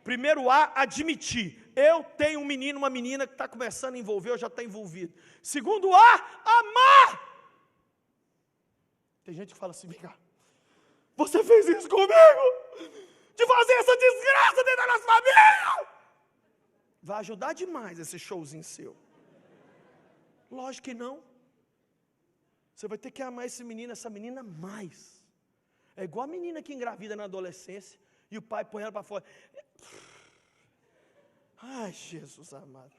Primeiro A, admitir. Eu tenho um menino, uma menina que está começando a envolver, ou já está envolvido. Segundo A, amar. Tem gente que fala assim, vem cá, você fez isso comigo? De fazer essa desgraça dentro da nossa família? Vai ajudar demais esse showzinho seu. Lógico que não. Você vai ter que amar esse menino, essa menina mais. É igual a menina que engravida na adolescência e o pai põe ela para fora. Ai, Jesus amado.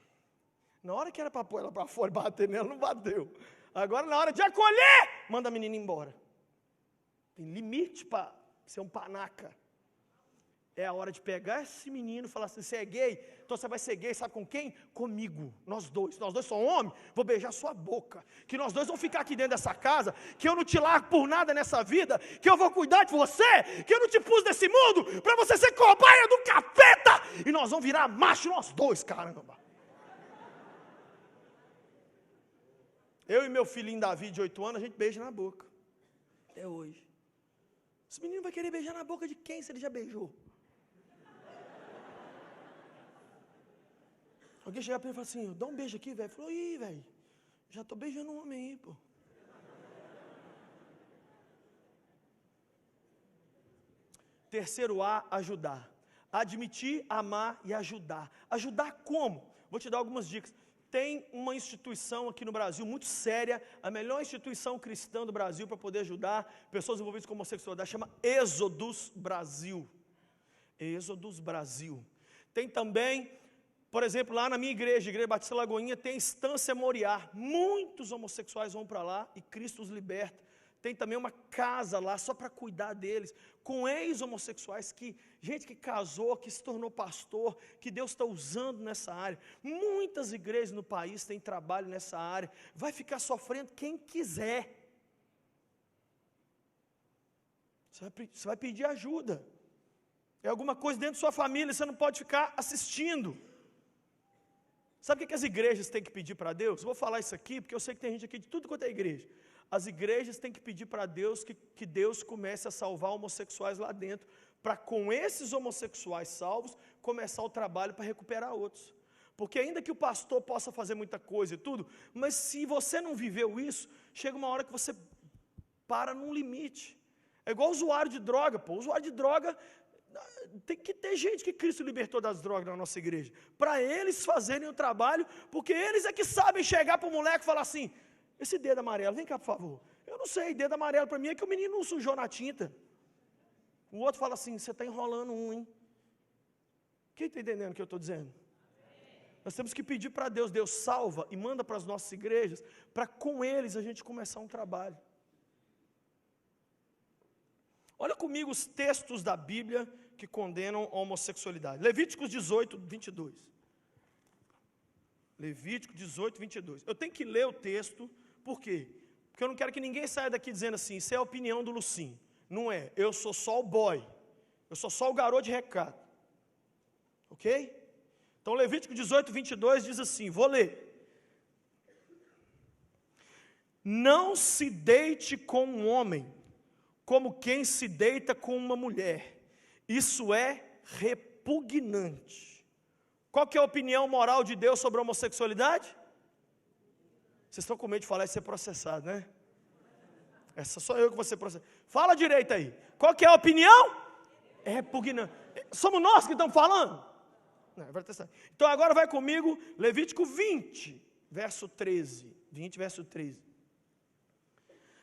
Na hora que era para pôr ela para fora e bater nela, não bateu. Agora, na hora de acolher, manda a menina embora. Tem limite para ser um panaca. É a hora de pegar esse menino e falar assim, você é gay? Então você vai ser gay, sabe com quem? Comigo, nós dois somos homens, vou beijar sua boca, que nós dois vamos ficar aqui dentro dessa casa, que eu não te largo por nada nessa vida, que eu vou cuidar de você, que eu não te pus nesse mundo, para você ser cobaia do capeta, e nós vamos virar macho nós dois, caramba. Eu e meu filhinho Davi, de 8 anos, a gente beija na boca, até hoje. Esse menino vai querer beijar na boca de quem, se ele já beijou? Alguém chegar para ele e falar assim, dá um beijo aqui, velho. Falou, ih, velho, já estou beijando um homem aí, pô. Terceiro A, ajudar. Admitir, amar e ajudar. Ajudar como? Vou te dar algumas dicas. Tem uma instituição aqui no Brasil muito séria, a melhor instituição cristã do Brasil para poder ajudar pessoas envolvidas com homossexualidade, chama Êxodos Brasil. Êxodos Brasil. Tem também... Por exemplo, lá na minha igreja, Igreja Batista Lagoinha, tem a Estância Moriá. Muitos homossexuais vão para lá e Cristo os liberta. Tem também uma casa lá só para cuidar deles, com ex-homossexuais, gente que casou, que se tornou pastor, que Deus está usando nessa área. Muitas igrejas no país têm trabalho nessa área. Vai ficar sofrendo quem quiser. Você vai pedir ajuda. É alguma coisa dentro da sua família, você não pode ficar assistindo. Sabe o que as igrejas têm que pedir para Deus? Vou falar isso aqui, porque eu sei que tem gente aqui de tudo quanto é igreja. As igrejas têm que pedir para Deus que Deus comece a salvar homossexuais lá dentro, para com esses homossexuais salvos, começar o trabalho para recuperar outros. Porque ainda que o pastor possa fazer muita coisa e tudo, mas se você não viveu isso, chega uma hora que você para num limite. É igual usuário de droga, pô. Usuário de droga, tem que ter gente que Cristo libertou das drogas na nossa igreja, para eles fazerem o trabalho, porque eles é que sabem chegar para o moleque e falar assim, esse dedo amarelo, vem cá por favor. Eu não sei, dedo amarelo para mim é que o menino não sujou na tinta. O outro fala assim, você está enrolando um, hein? Quem está entendendo o que eu estou dizendo? Nós temos que pedir para Deus, Deus salva e manda para as nossas igrejas, para com eles a gente começar um trabalho. Olha comigo os textos da Bíblia que condenam a homossexualidade. Levíticos 18, 22. Levítico 18, 22. Eu tenho que ler o texto, por quê? Porque eu não quero que ninguém saia daqui dizendo assim, isso é a opinião do Lucim. Não é, eu sou só o boy, eu sou só o garoto de recado. Ok? Então Levítico 18, 22 diz assim, vou ler. Não se deite com um homem, como quem se deita com uma mulher. Isso é repugnante. Qual que é a opinião moral de Deus sobre a homossexualidade? Vocês estão com medo de falar e ser processado, né? Essa sou eu que vou ser processado. Fala direito aí. Qual que é a opinião? É repugnante. Somos nós que estamos falando? Não, é verdade. Então agora vai comigo, Levítico 20, verso 13. 20, verso 13.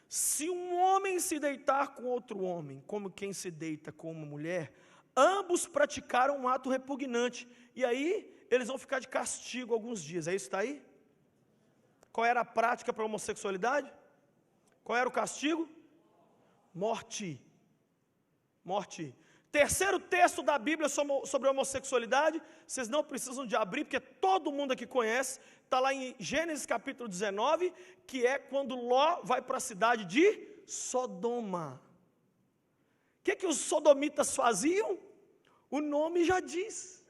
Se um homem se deitar com outro homem, como quem se deita com uma mulher, ambos praticaram um ato repugnante. E aí, eles vão ficar de castigo alguns dias. É isso que está aí? Qual era a prática para a homossexualidade? Qual era o castigo? Morte. Morte. Terceiro texto da Bíblia sobre a homossexualidade, vocês não precisam de abrir, porque todo mundo aqui conhece, está lá em Gênesis capítulo 19, que é quando Ló vai para a cidade de Sodoma. O que os sodomitas faziam? O nome já diz.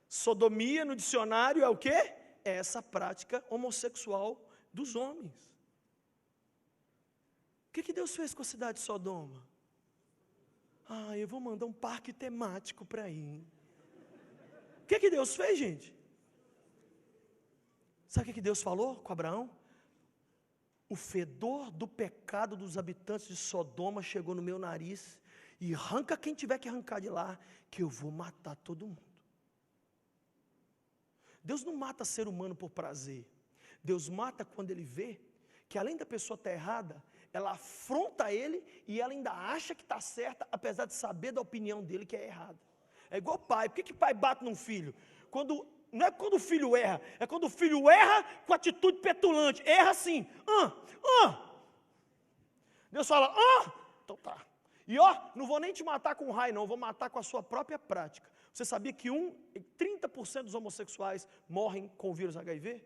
Sodomia no dicionário é o quê? É essa prática homossexual dos homens. O que Deus fez com a cidade de Sodoma? Eu vou mandar um parque temático para ir. O que Deus fez, gente? Sabe o que Deus falou com Abraão? O fedor do pecado dos habitantes de Sodoma chegou no meu nariz, e arranca quem tiver que arrancar de lá, que eu vou matar todo mundo. Deus não mata ser humano por prazer. Deus mata quando Ele vê que além da pessoa estar errada, ela afronta ele e ela ainda acha que está certa, apesar de saber da opinião dele que é errada. É igual pai. Por que pai bate num filho? Não é quando o filho erra, é quando o filho erra com atitude petulante. Erra assim. Deus fala, então tá. E não vou nem te matar com raio, não, vou matar com a sua própria prática. Você sabia que 30% dos homossexuais morrem com o vírus HIV?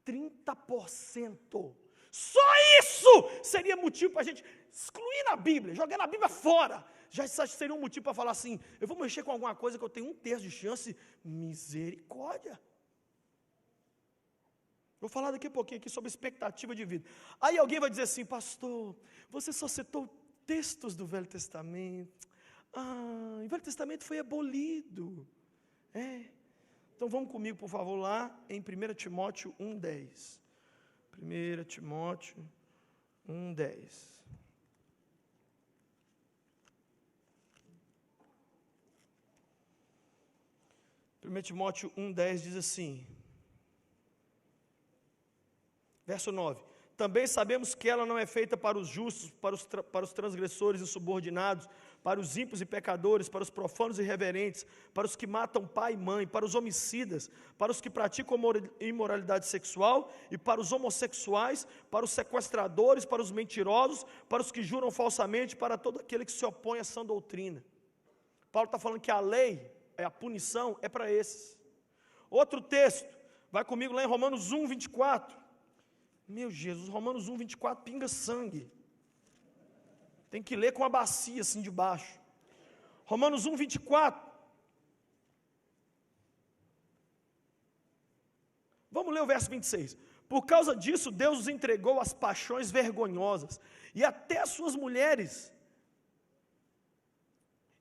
30%. Só isso seria motivo para a gente excluir na Bíblia, jogar na Bíblia fora. Já seria um motivo para falar assim, eu vou mexer com alguma coisa que eu tenho 1/3 de chance, misericórdia. Vou falar daqui a pouquinho aqui sobre expectativa de vida. Aí alguém vai dizer assim, pastor, você só citou textos do Velho Testamento. O Velho Testamento foi abolido. Então vamos comigo, por favor, lá em 1 Timóteo 1:10. 1 Timóteo 1:10. Timóteo 1:10 diz assim, verso 9: também sabemos que ela não é feita para os justos, para os transgressores e subordinados, para os ímpios e pecadores, para os profanos e irreverentes, para os que matam pai e mãe, para os homicidas, para os que praticam imoralidade sexual e para os homossexuais, para os sequestradores, para os mentirosos, para os que juram falsamente, para todo aquele que se opõe à sã doutrina. Paulo está falando que a lei, a punição, é para esses. Outro texto, vai comigo lá em Romanos 1:24. Meu Jesus, Romanos 1:24 pinga sangue. Tem que ler com a bacia assim de baixo. Romanos 1:24. Vamos ler o verso 26. Por causa disso, Deus os entregou às paixões vergonhosas, e até as suas mulheres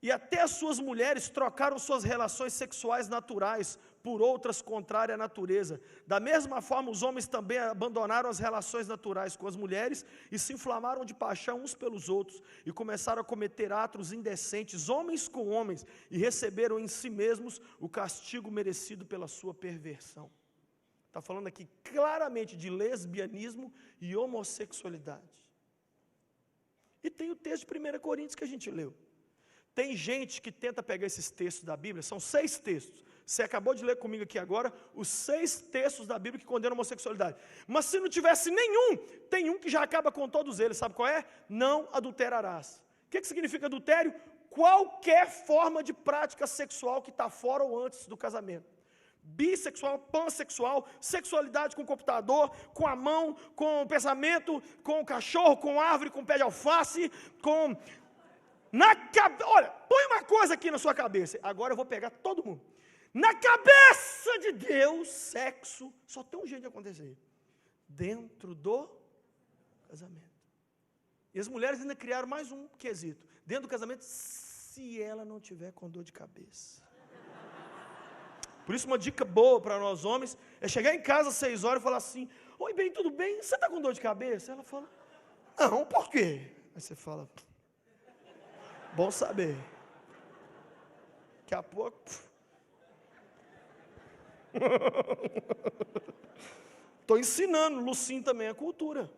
e até as suas mulheres trocaram suas relações sexuais naturais por outras contrárias à natureza. Da mesma forma, os homens também abandonaram as relações naturais com as mulheres e se inflamaram de paixão uns pelos outros e começaram a cometer atos indecentes, homens com homens, e receberam em si mesmos o castigo merecido pela sua perversão. Está falando aqui claramente de lesbianismo e homossexualidade. E tem o texto de 1 Coríntios que a gente leu. Tem gente que tenta pegar esses textos da Bíblia, são 6 textos. Você acabou de ler comigo aqui agora os 6 textos da Bíblia que condenam a homossexualidade. Mas se não tivesse nenhum, tem um que já acaba com todos eles. Sabe qual é? Não adulterarás. O que significa adultério? Qualquer forma de prática sexual que está fora ou antes do casamento. Bissexual, pansexual, sexualidade com o computador, com a mão, com o pensamento, com o cachorro, com a árvore, com o pé de alface, com... Olha, põe uma coisa aqui na sua cabeça. Agora eu vou pegar todo mundo. Na cabeça de Deus, sexo só tem um jeito de acontecer. Dentro do casamento. E as mulheres ainda criaram mais um quesito. Dentro do casamento, se ela não tiver com dor de cabeça. Por isso uma dica boa para nós homens é chegar em casa às 6 horas e falar assim: oi, bem, tudo bem? Você está com dor de cabeça? Ela fala: não, por quê? Aí você fala: bom saber. Daqui a pouco... Estou ensinando, Lucim também é cultura.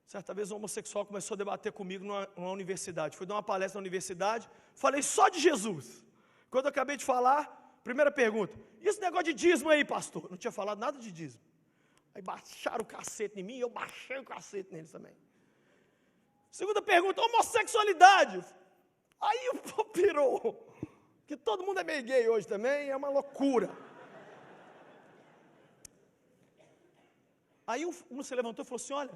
Certa vez um homossexual começou a debater comigo numa universidade. Fui dar uma palestra na universidade, falei só de Jesus. Quando eu acabei de falar, primeira pergunta: e esse negócio de dízimo aí, pastor? Não tinha falado nada de dízimo. Aí baixaram o cacete em mim e eu baixei o cacete neles também. Segunda pergunta: homossexualidade. Aí o pau pirou. Que todo mundo é meio gay hoje também, é uma loucura. Aí um se levantou e falou assim: olha,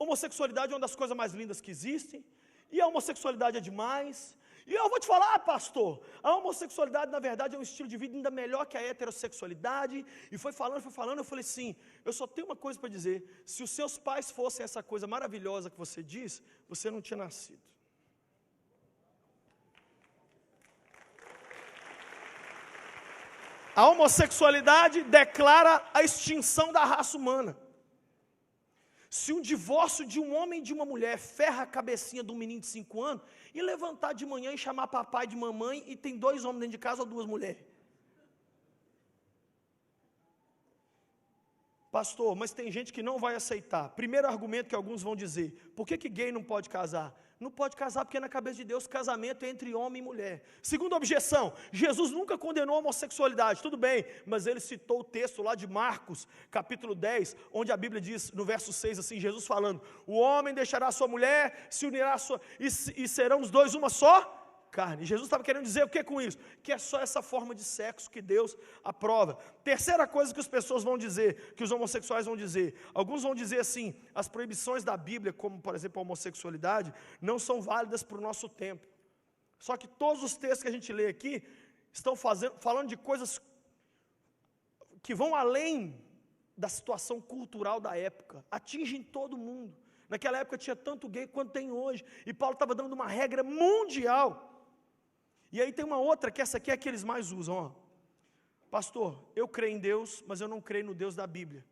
homossexualidade é uma das coisas mais lindas que existem, e a homossexualidade é demais. E eu vou te falar, pastor, a homossexualidade na verdade é um estilo de vida ainda melhor que a heterossexualidade. E foi falando, eu falei assim: eu só tenho uma coisa para dizer, se os seus pais fossem essa coisa maravilhosa que você diz, você não tinha nascido. A homossexualidade declara a extinção da raça humana. Se um divórcio de um homem e de uma mulher ferra a cabecinha de um menino de 5 anos, e levantar de manhã e chamar papai de mamãe, e tem 2 homens dentro de casa ou 2 mulheres. Pastor, mas tem gente que não vai aceitar. Primeiro argumento que alguns vão dizer: por que gay não pode casar? Não pode casar porque na cabeça de Deus casamento é entre homem e mulher. Segunda objeção: Jesus nunca condenou a homossexualidade. Tudo bem, mas ele citou o texto lá de Marcos, capítulo 10, onde a Bíblia diz, no verso 6, assim, Jesus falando: o homem deixará a sua mulher, se unirá a sua, e serão os dois uma só carne. Jesus estava querendo dizer o que com isso? Que é só essa forma de sexo que Deus aprova. Terceira coisa que as pessoas vão dizer, que os homossexuais vão dizer: alguns vão dizer assim, as proibições da Bíblia, como por exemplo a homossexualidade, não são válidas para o nosso tempo. Só que todos os textos que a gente lê aqui estão falando de coisas que vão além da situação cultural da época, atingem todo mundo. Naquela época tinha tanto gay quanto tem hoje, e Paulo estava dando uma regra mundial. E aí tem uma outra, que essa aqui é a que eles mais usam, ó. Pastor, eu creio em Deus, mas eu não creio no Deus da Bíblia.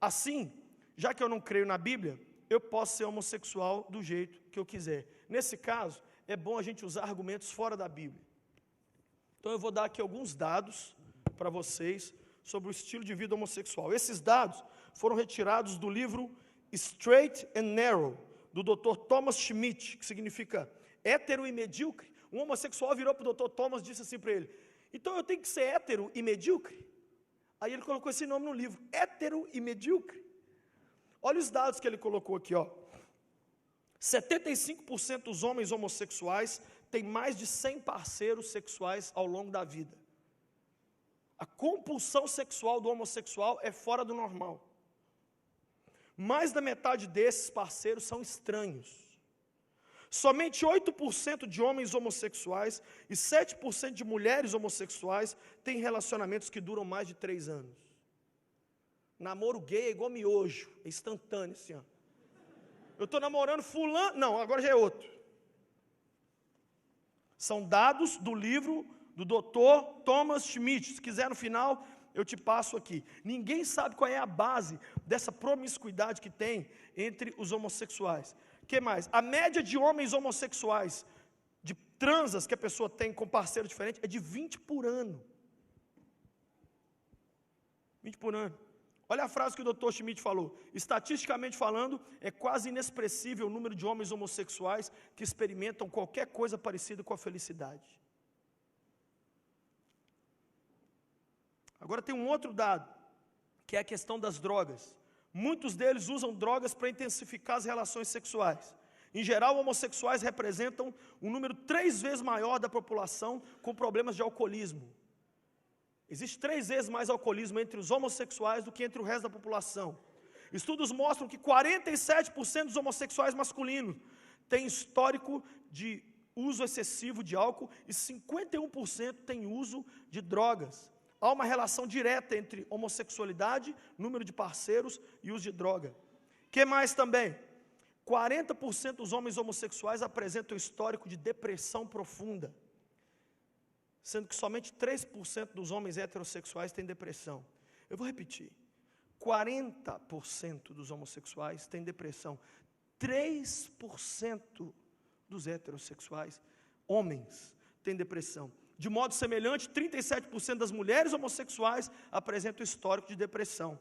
Assim, já que eu não creio na Bíblia, eu posso ser homossexual do jeito que eu quiser. Nesse caso, é bom a gente usar argumentos fora da Bíblia. Então eu vou dar aqui alguns dados para vocês sobre o estilo de vida homossexual. Esses dados foram retirados do livro Straight and Narrow, do Dr. Thomas Schmidt, que significa hétero e medíocre. Um homossexual virou para o Dr. Thomas e disse assim para ele: então eu tenho que ser hétero e medíocre? Aí ele colocou esse nome no livro, hétero e medíocre. Olha os dados que ele colocou aqui, ó. 75% dos homens homossexuais têm mais de 100 parceiros sexuais ao longo da vida. A compulsão sexual do homossexual é fora do normal. Mais da metade desses parceiros são estranhos. Somente 8% de homens homossexuais e 7% de mulheres homossexuais têm relacionamentos que duram mais de 3 anos. Namoro gay é igual miojo, é instantâneo assim, ó. eu estou namorando fulano. Não, agora já é outro. São dados do livro do Dr. Thomas Schmidt. Se quiser no final, eu te passo aqui. Ninguém sabe qual é a base dessa promiscuidade que tem entre os homossexuais. O que mais? A média de homens homossexuais, de transas que a pessoa tem com parceiro diferente, é de 20 por ano. 20 por ano. Olha a frase que o Dr. Schmidt falou. Estatisticamente falando, é quase inexpressível o número de homens homossexuais que experimentam qualquer coisa parecida com a felicidade. Agora tem um outro dado, que é a questão das drogas. Muitos deles usam drogas para intensificar as relações sexuais. Em geral, homossexuais representam um número 3 vezes maior da população com problemas de alcoolismo. Existe 3 vezes mais alcoolismo entre os homossexuais do que entre o resto da população. Estudos mostram que 47% dos homossexuais masculinos têm histórico de uso excessivo de álcool e 51% têm uso de drogas. Há uma relação direta entre homossexualidade, número de parceiros e uso de droga. O que mais também? 40% dos homens homossexuais apresentam histórico de depressão profunda, sendo que somente 3% dos homens heterossexuais têm depressão. Eu vou repetir. 40% dos homossexuais têm depressão. 3% dos heterossexuais, homens, têm depressão. De modo semelhante, 37% das mulheres homossexuais apresentam histórico de depressão.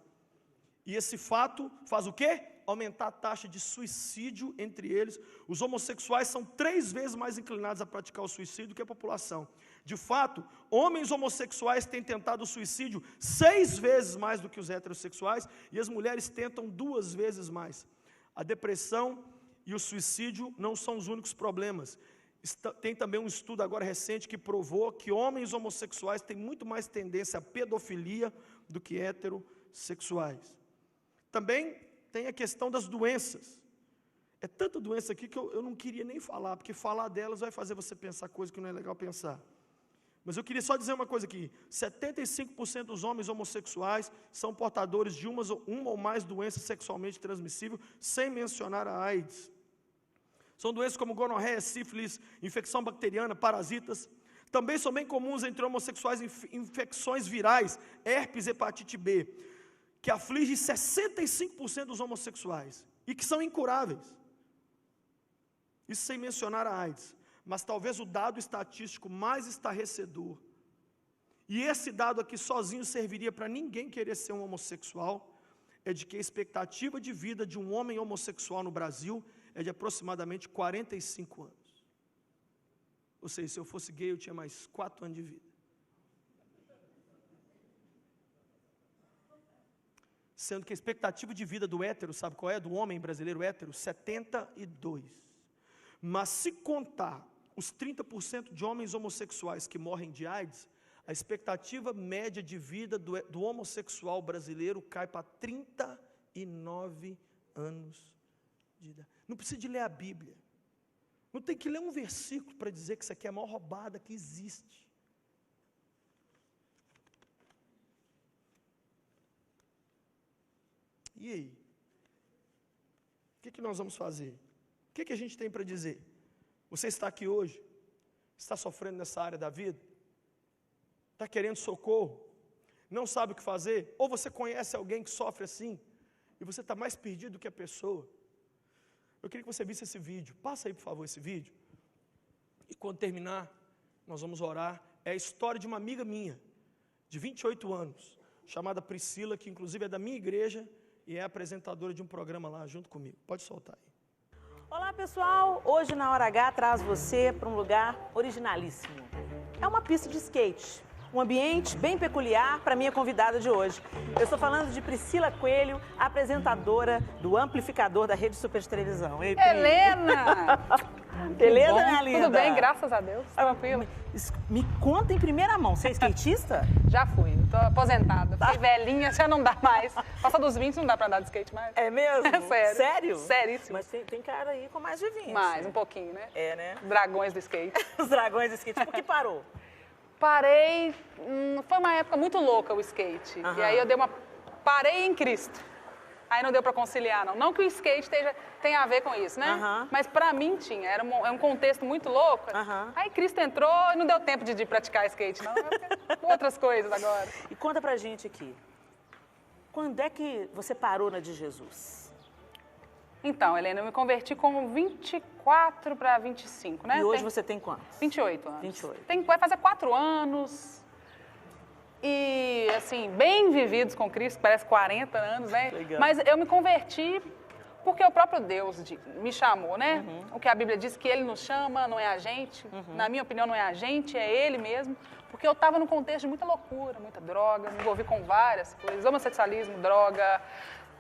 E esse fato faz o quê? Aumentar a taxa de suicídio entre eles. Os homossexuais são 3 vezes mais inclinados a praticar o suicídio do que a população. De fato, homens homossexuais têm tentado o suicídio 6 vezes mais do que os heterossexuais e as mulheres tentam 2 vezes mais. A depressão e o suicídio não são os únicos problemas. Tem também um estudo agora recente que provou que homens homossexuais têm muito mais tendência à pedofilia do que heterossexuais. Também tem a questão das doenças. É tanta doença aqui que eu não queria nem falar, porque falar delas vai fazer você pensar coisa que não é legal pensar. Mas eu queria só dizer uma coisa aqui. 75% dos homens homossexuais são portadores de uma ou mais doenças sexualmente transmissíveis, sem mencionar a AIDS. São doenças como gonorreia, sífilis, infecção bacteriana, parasitas. Também são bem comuns entre homossexuais infecções virais, herpes e hepatite B, que aflige 65% dos homossexuais e que são incuráveis. Isso sem mencionar a AIDS. Mas talvez o dado estatístico mais estarrecedor, e esse dado aqui sozinho serviria para ninguém querer ser um homossexual, é de que a expectativa de vida de um homem homossexual no Brasil é de aproximadamente 45 anos. Ou seja, se eu fosse gay eu tinha mais 4 anos de vida. Sendo que a expectativa de vida do hétero, sabe qual é? Do homem brasileiro hétero? 72. Mas se contar os 30% de homens homossexuais que morrem de AIDS, a expectativa média de vida do homossexual brasileiro cai para 39 anos de idade. Não precisa de ler a Bíblia. Não tem que ler um versículo para dizer que isso aqui é a maior roubada que existe. E aí? O que nós vamos fazer? O que a gente tem para dizer? Você está aqui hoje? Está sofrendo nessa área da vida? Está querendo socorro? Não sabe o que fazer? Ou você conhece alguém que sofre assim? E você está mais perdido do que a pessoa? Eu queria que você visse esse vídeo. Passa aí, por favor, esse vídeo. E quando terminar, nós vamos orar. É a história de uma amiga minha, de 28 anos, chamada Priscila, que inclusive é da minha igreja e é apresentadora de um programa lá junto comigo. Pode soltar aí. Olá pessoal, hoje na Hora H traz você para um lugar originalíssimo. É uma pista de skate, um ambiente bem peculiar para a minha convidada de hoje. Eu estou falando de Priscila Coelho, apresentadora do Amplificador da Rede Super de Televisão. Ei, Helena! Beleza, minha linda? Tudo bem, graças a Deus, tranquilo. Me conta em primeira mão, você é skatista? Já fui, estou aposentada, fiquei velhinha, já não dá mais. Passar dos 20 não dá para andar de skate mais. É mesmo? É sério. Sério? Seríssimo. Mas tem cara aí com mais de 20. Mais, um pouquinho, né? É, né? Dragões do skate. Os dragões do skate. Por que parou? Parei, foi uma época muito louca o skate. Aham. E aí eu parei em Cristo. Aí não deu para conciliar, não. Não que o skate tenha a ver com isso, né? Mas para mim tinha. Era um contexto muito louco. Aí Cristo entrou e não deu tempo de praticar skate, não. Outras coisas agora. E conta pra gente aqui. Quando é que você parou na de Jesus? Então, Helena, eu me converti com 24 para 25, né? E hoje você tem quantos? 28 anos. 28. Vai fazer 4 anos. E, assim, bem vividos com Cristo, parece 40 anos, né? Legal. Mas eu me converti porque o próprio Deus me chamou, né? O que a Bíblia diz que Ele nos chama, não é a gente. Na minha opinião, não é a gente, é Ele mesmo. Porque eu estava num contexto de muita loucura, muita droga, me envolvi com várias coisas, homossexualismo, droga,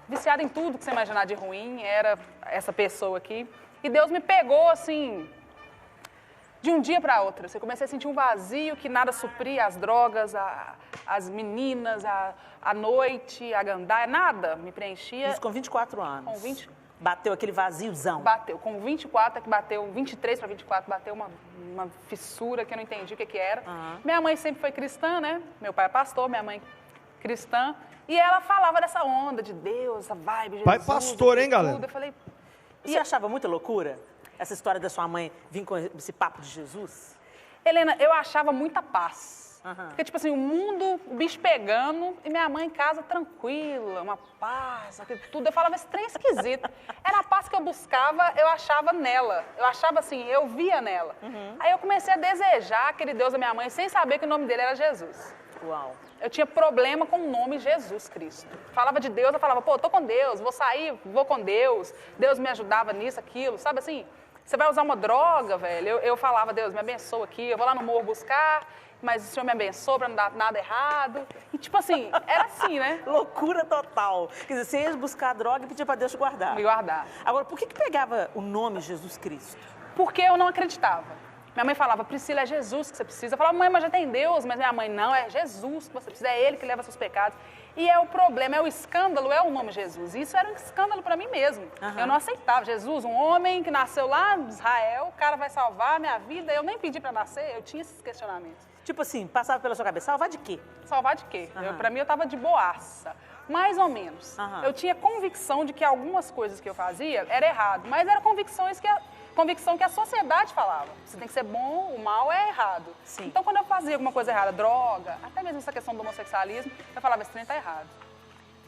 viciada em tudo que você imaginar de ruim, era essa pessoa aqui. E Deus me pegou, assim, de um dia para outro. Eu comecei a sentir um vazio que nada supria, as drogas, as meninas, a noite, a gandaia, nada me preenchia. Isso com 24 anos. Com 20. Bateu aquele vaziozão. Bateu. Com 24 é que bateu, 23 para 24, bateu uma fissura que eu não entendi o que era. Minha mãe sempre foi cristã, né? Meu pai é pastor, minha mãe cristã. E ela falava dessa onda de Deus, essa vibe, Jesus. Pai pastor, hein, galera? Eu falei... E você achava muita loucura? Essa história da sua mãe vir com esse papo de Jesus? Helena, eu achava muita paz. Porque, tipo assim, o mundo, o bicho pegando, e minha mãe em casa tranquila, uma paz, aquilo tudo. Eu falava, esse trem é esquisito. Era a paz que eu buscava, eu achava nela. Eu achava assim, eu via nela. Aí eu comecei a desejar aquele Deus da minha mãe, sem saber que o nome dele era Jesus. Uau. Eu tinha problema com o nome Jesus Cristo. Falava de Deus, eu falava, pô, tô com Deus, vou sair, vou com Deus. Deus me ajudava nisso, aquilo, sabe assim? Você vai usar uma droga, velho? Eu falava, Deus, me abençoa aqui, eu vou lá no morro buscar, mas o Senhor me abençoa para não dar nada errado. E tipo assim, era assim, né? Loucura total. Quer dizer, você ia buscar a droga e pedia para Deus te guardar. Me guardar. Agora, por que pegava o nome Jesus Cristo? Porque eu não acreditava. Minha mãe falava, Priscila, é Jesus que você precisa. Eu falava, mãe, mas já tem Deus. Mas minha mãe, não, é Jesus que você precisa, é Ele que leva seus pecados. E é o problema, é o escândalo, é o nome Jesus. Isso era um escândalo para mim mesmo. Eu não aceitava. Jesus, um homem que nasceu lá em Israel, o cara vai salvar a minha vida. Eu nem pedi para nascer, eu tinha esses questionamentos. Tipo assim, passava pela sua cabeça, salvar de quê? Salvar de quê? Para mim, eu estava de boaça. Mais ou menos. Eu tinha convicção de que algumas coisas que eu fazia era errado, mas eram convicção que a sociedade falava. Você tem que ser bom, o mal é errado. Sim. Então, quando eu fazia alguma coisa errada, droga, até mesmo essa questão do homossexualismo, eu falava, esse trem tá errado.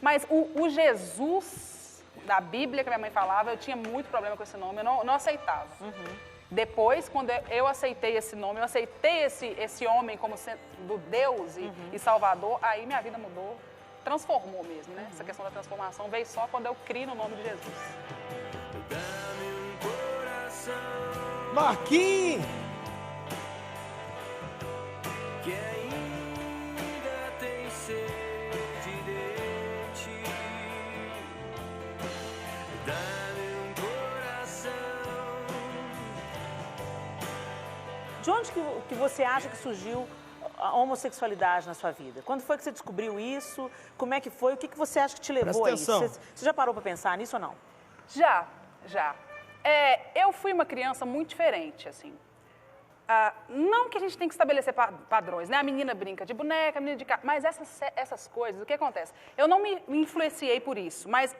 Mas o Jesus da Bíblia que minha mãe falava, eu tinha muito problema com esse nome, eu não aceitava. Depois, quando eu aceitei esse nome, eu aceitei esse homem como sendo do Deus e Salvador, aí minha vida mudou, transformou mesmo, né? Essa questão da transformação veio só quando eu criei no nome de Jesus. Marquinhos! Que ainda tem sede de ti, dá-me um coração. De onde que você acha que surgiu a homossexualidade na sua vida? Quando foi que você descobriu isso? Como é que foi? O que você acha que te levou a isso? Você já parou para pensar nisso ou não? Já. Eu fui uma criança muito diferente, assim. Não que a gente tem que estabelecer padrões, né? A menina brinca de boneca, a menina de carro, mas essas coisas, o que acontece? Eu não me influenciei por isso, mas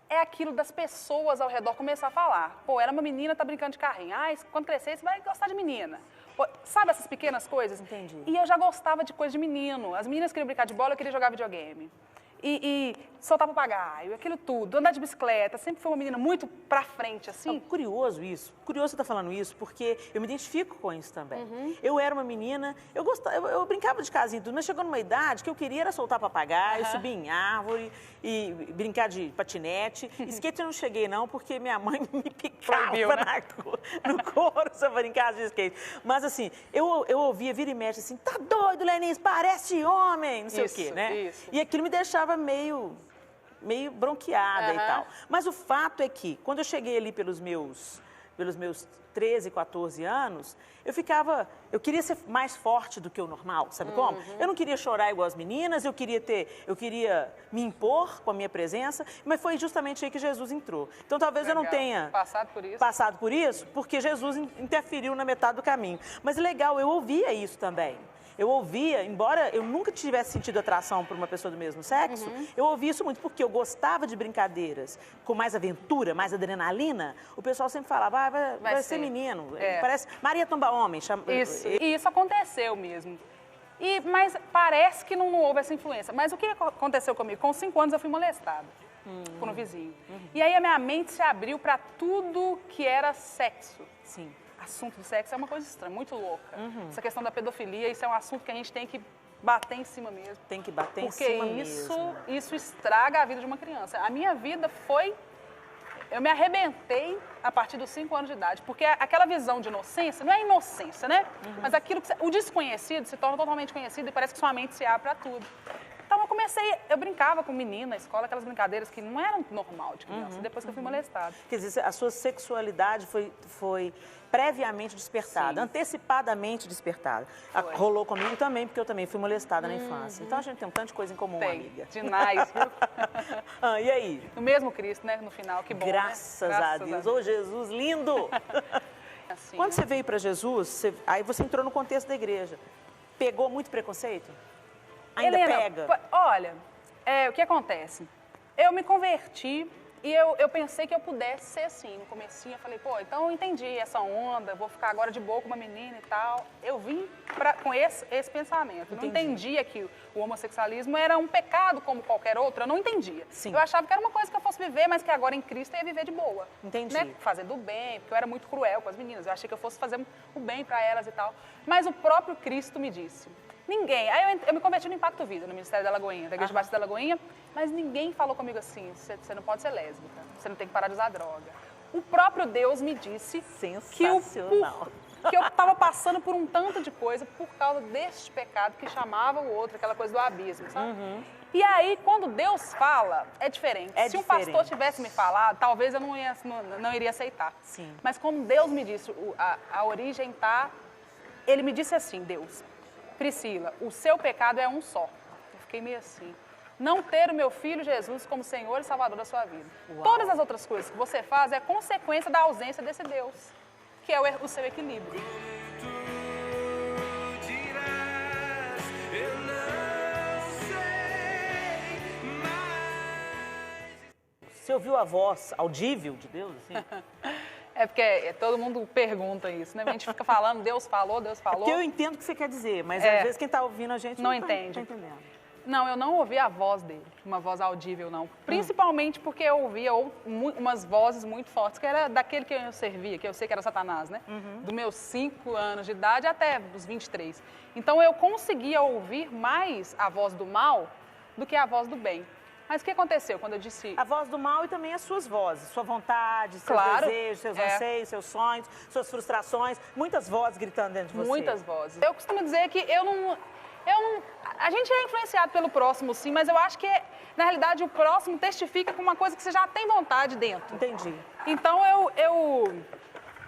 é aquilo das pessoas ao redor começar a falar. Pô, era uma menina, tá brincando de carrinho. Quando crescer, você vai gostar de menina. Pô, sabe essas pequenas coisas? Entendi. E eu já gostava de coisa de menino. As meninas queriam brincar de bola, eu queria jogar videogame. E soltar papagaio, aquilo tudo, andar de bicicleta, sempre foi uma menina muito pra frente, assim. Curioso isso, curioso você estar falando isso, porque eu me identifico com isso também. Eu era uma menina, eu brincava de casinha e tudo, mas chegou numa idade que eu queria era soltar papagaio, subir em árvore e brincar de patinete. Skate eu não cheguei não, porque minha mãe me picava Proibiu, né? no couro se eu brincar de skate. Mas assim, eu ouvia, vira e mexe assim, tá doido, Lenis, parece homem, não sei o quê, né? Isso. E aquilo me deixava meio bronqueada e tal. Mas o fato é que, quando eu cheguei ali pelos meus 13, 14 anos, eu queria ser mais forte do que o normal, sabe como? Eu não queria chorar igual as meninas, eu queria me impor com a minha presença, mas foi justamente aí que Jesus entrou. Então talvez eu não tenha passado por isso, porque Jesus interferiu na metade do caminho. Mas legal, eu ouvia isso também. Eu ouvia, embora eu nunca tivesse sentido atração por uma pessoa do mesmo sexo, eu ouvia isso muito porque eu gostava de brincadeiras com mais aventura, mais adrenalina. O pessoal sempre falava, vai ser menino. Parece Maria Tomba Homem. Isso, e isso aconteceu mesmo. Mas parece que não houve essa influência. Mas o que aconteceu comigo? Com 5 anos eu fui molestada por um vizinho. E aí a minha mente se abriu para tudo que era sexo. Sim. Assunto de sexo é uma coisa estranha, muito louca. Essa questão da pedofilia, isso é um assunto que a gente tem que bater em cima mesmo. Tem que bater em Porque cima mesmo. isso estraga a vida de uma criança. A minha vida foi... Eu me arrebentei a partir dos 5 anos de idade, porque aquela visão de inocência, não é inocência, né? Mas aquilo que o desconhecido se torna totalmente conhecido e parece que sua mente se abre para tudo. Então eu brincava com menina na escola, aquelas brincadeiras que não eram normal de criança, depois que eu fui molestada. Quer dizer, a sua sexualidade foi previamente despertada, Sim. antecipadamente despertada. Rolou comigo também, porque eu também fui molestada na infância. Então a gente tem um tanto de coisa em comum, amiga. Demais, viu? E aí? No mesmo Cristo, né? No final, que bom, Graças né? a Deus. Ô, Jesus, lindo! Assim, Quando você veio para Jesus, aí você entrou no contexto da igreja. Pegou muito preconceito? Ainda Helena, pega? Olha, o que acontece? Eu me converti e eu pensei que eu pudesse ser assim. No comecinho eu falei, pô, então eu entendi essa onda, vou ficar agora de boa com uma menina e tal. Eu vim com esse pensamento. Eu não entendia que o homossexualismo era um pecado como qualquer outro, eu não entendia. Sim. Eu achava que era uma coisa que eu fosse viver, mas que agora em Cristo eu ia viver de boa. Entendi. Né? Fazer do bem, porque eu era muito cruel com as meninas. Eu achei que eu fosse fazer o bem para elas e tal. Mas o próprio Cristo me disse... Ninguém. Aí eu me converti no Impacto Vida, no Ministério da Lagoinha, da Igreja Batista da Lagoinha, mas ninguém falou comigo assim, você não pode ser lésbica, você não tem que parar de usar droga. O próprio Deus me disse que eu estava passando por um tanto de coisa por causa deste pecado que chamava o outro, aquela coisa do abismo, sabe? E aí, quando Deus fala, é diferente. Se um pastor tivesse me falado, talvez eu não iria aceitar. Sim. Mas como Deus me disse, a origem está... Ele me disse assim, Deus... Priscila, o seu pecado é um só. Eu fiquei meio assim. Não ter o meu filho Jesus como Senhor e Salvador da sua vida. Uau. Todas as outras coisas que você faz é consequência da ausência desse Deus, que é o seu equilíbrio. Tu dirás, eu não sei mais. Você ouviu a voz audível de Deus, assim? É porque todo mundo pergunta isso, né? A gente fica falando, Deus falou, Deus falou. Porque eu entendo o que você quer dizer, mas às vezes quem está ouvindo a gente Não tá entende. entendendo. Não, eu não ouvi a voz dele, uma voz audível, não. Principalmente porque eu ouvia umas vozes muito fortes, que era daquele que eu servia, que eu sei que era Satanás, né? Dos meus 5 anos de idade até os 23. Então eu conseguia ouvir mais a voz do mal do que a voz do bem. Mas o que aconteceu quando eu disse... A voz do mal e também as suas vozes, sua vontade, seus Claro, desejos, seus anseios, seus sonhos, suas frustrações, muitas vozes gritando dentro de você. Muitas vozes. Eu costumo dizer que eu não... A gente é influenciado pelo próximo, sim, mas eu acho que, na realidade, o próximo testifica com uma coisa que você já tem vontade dentro. Entendi. Então,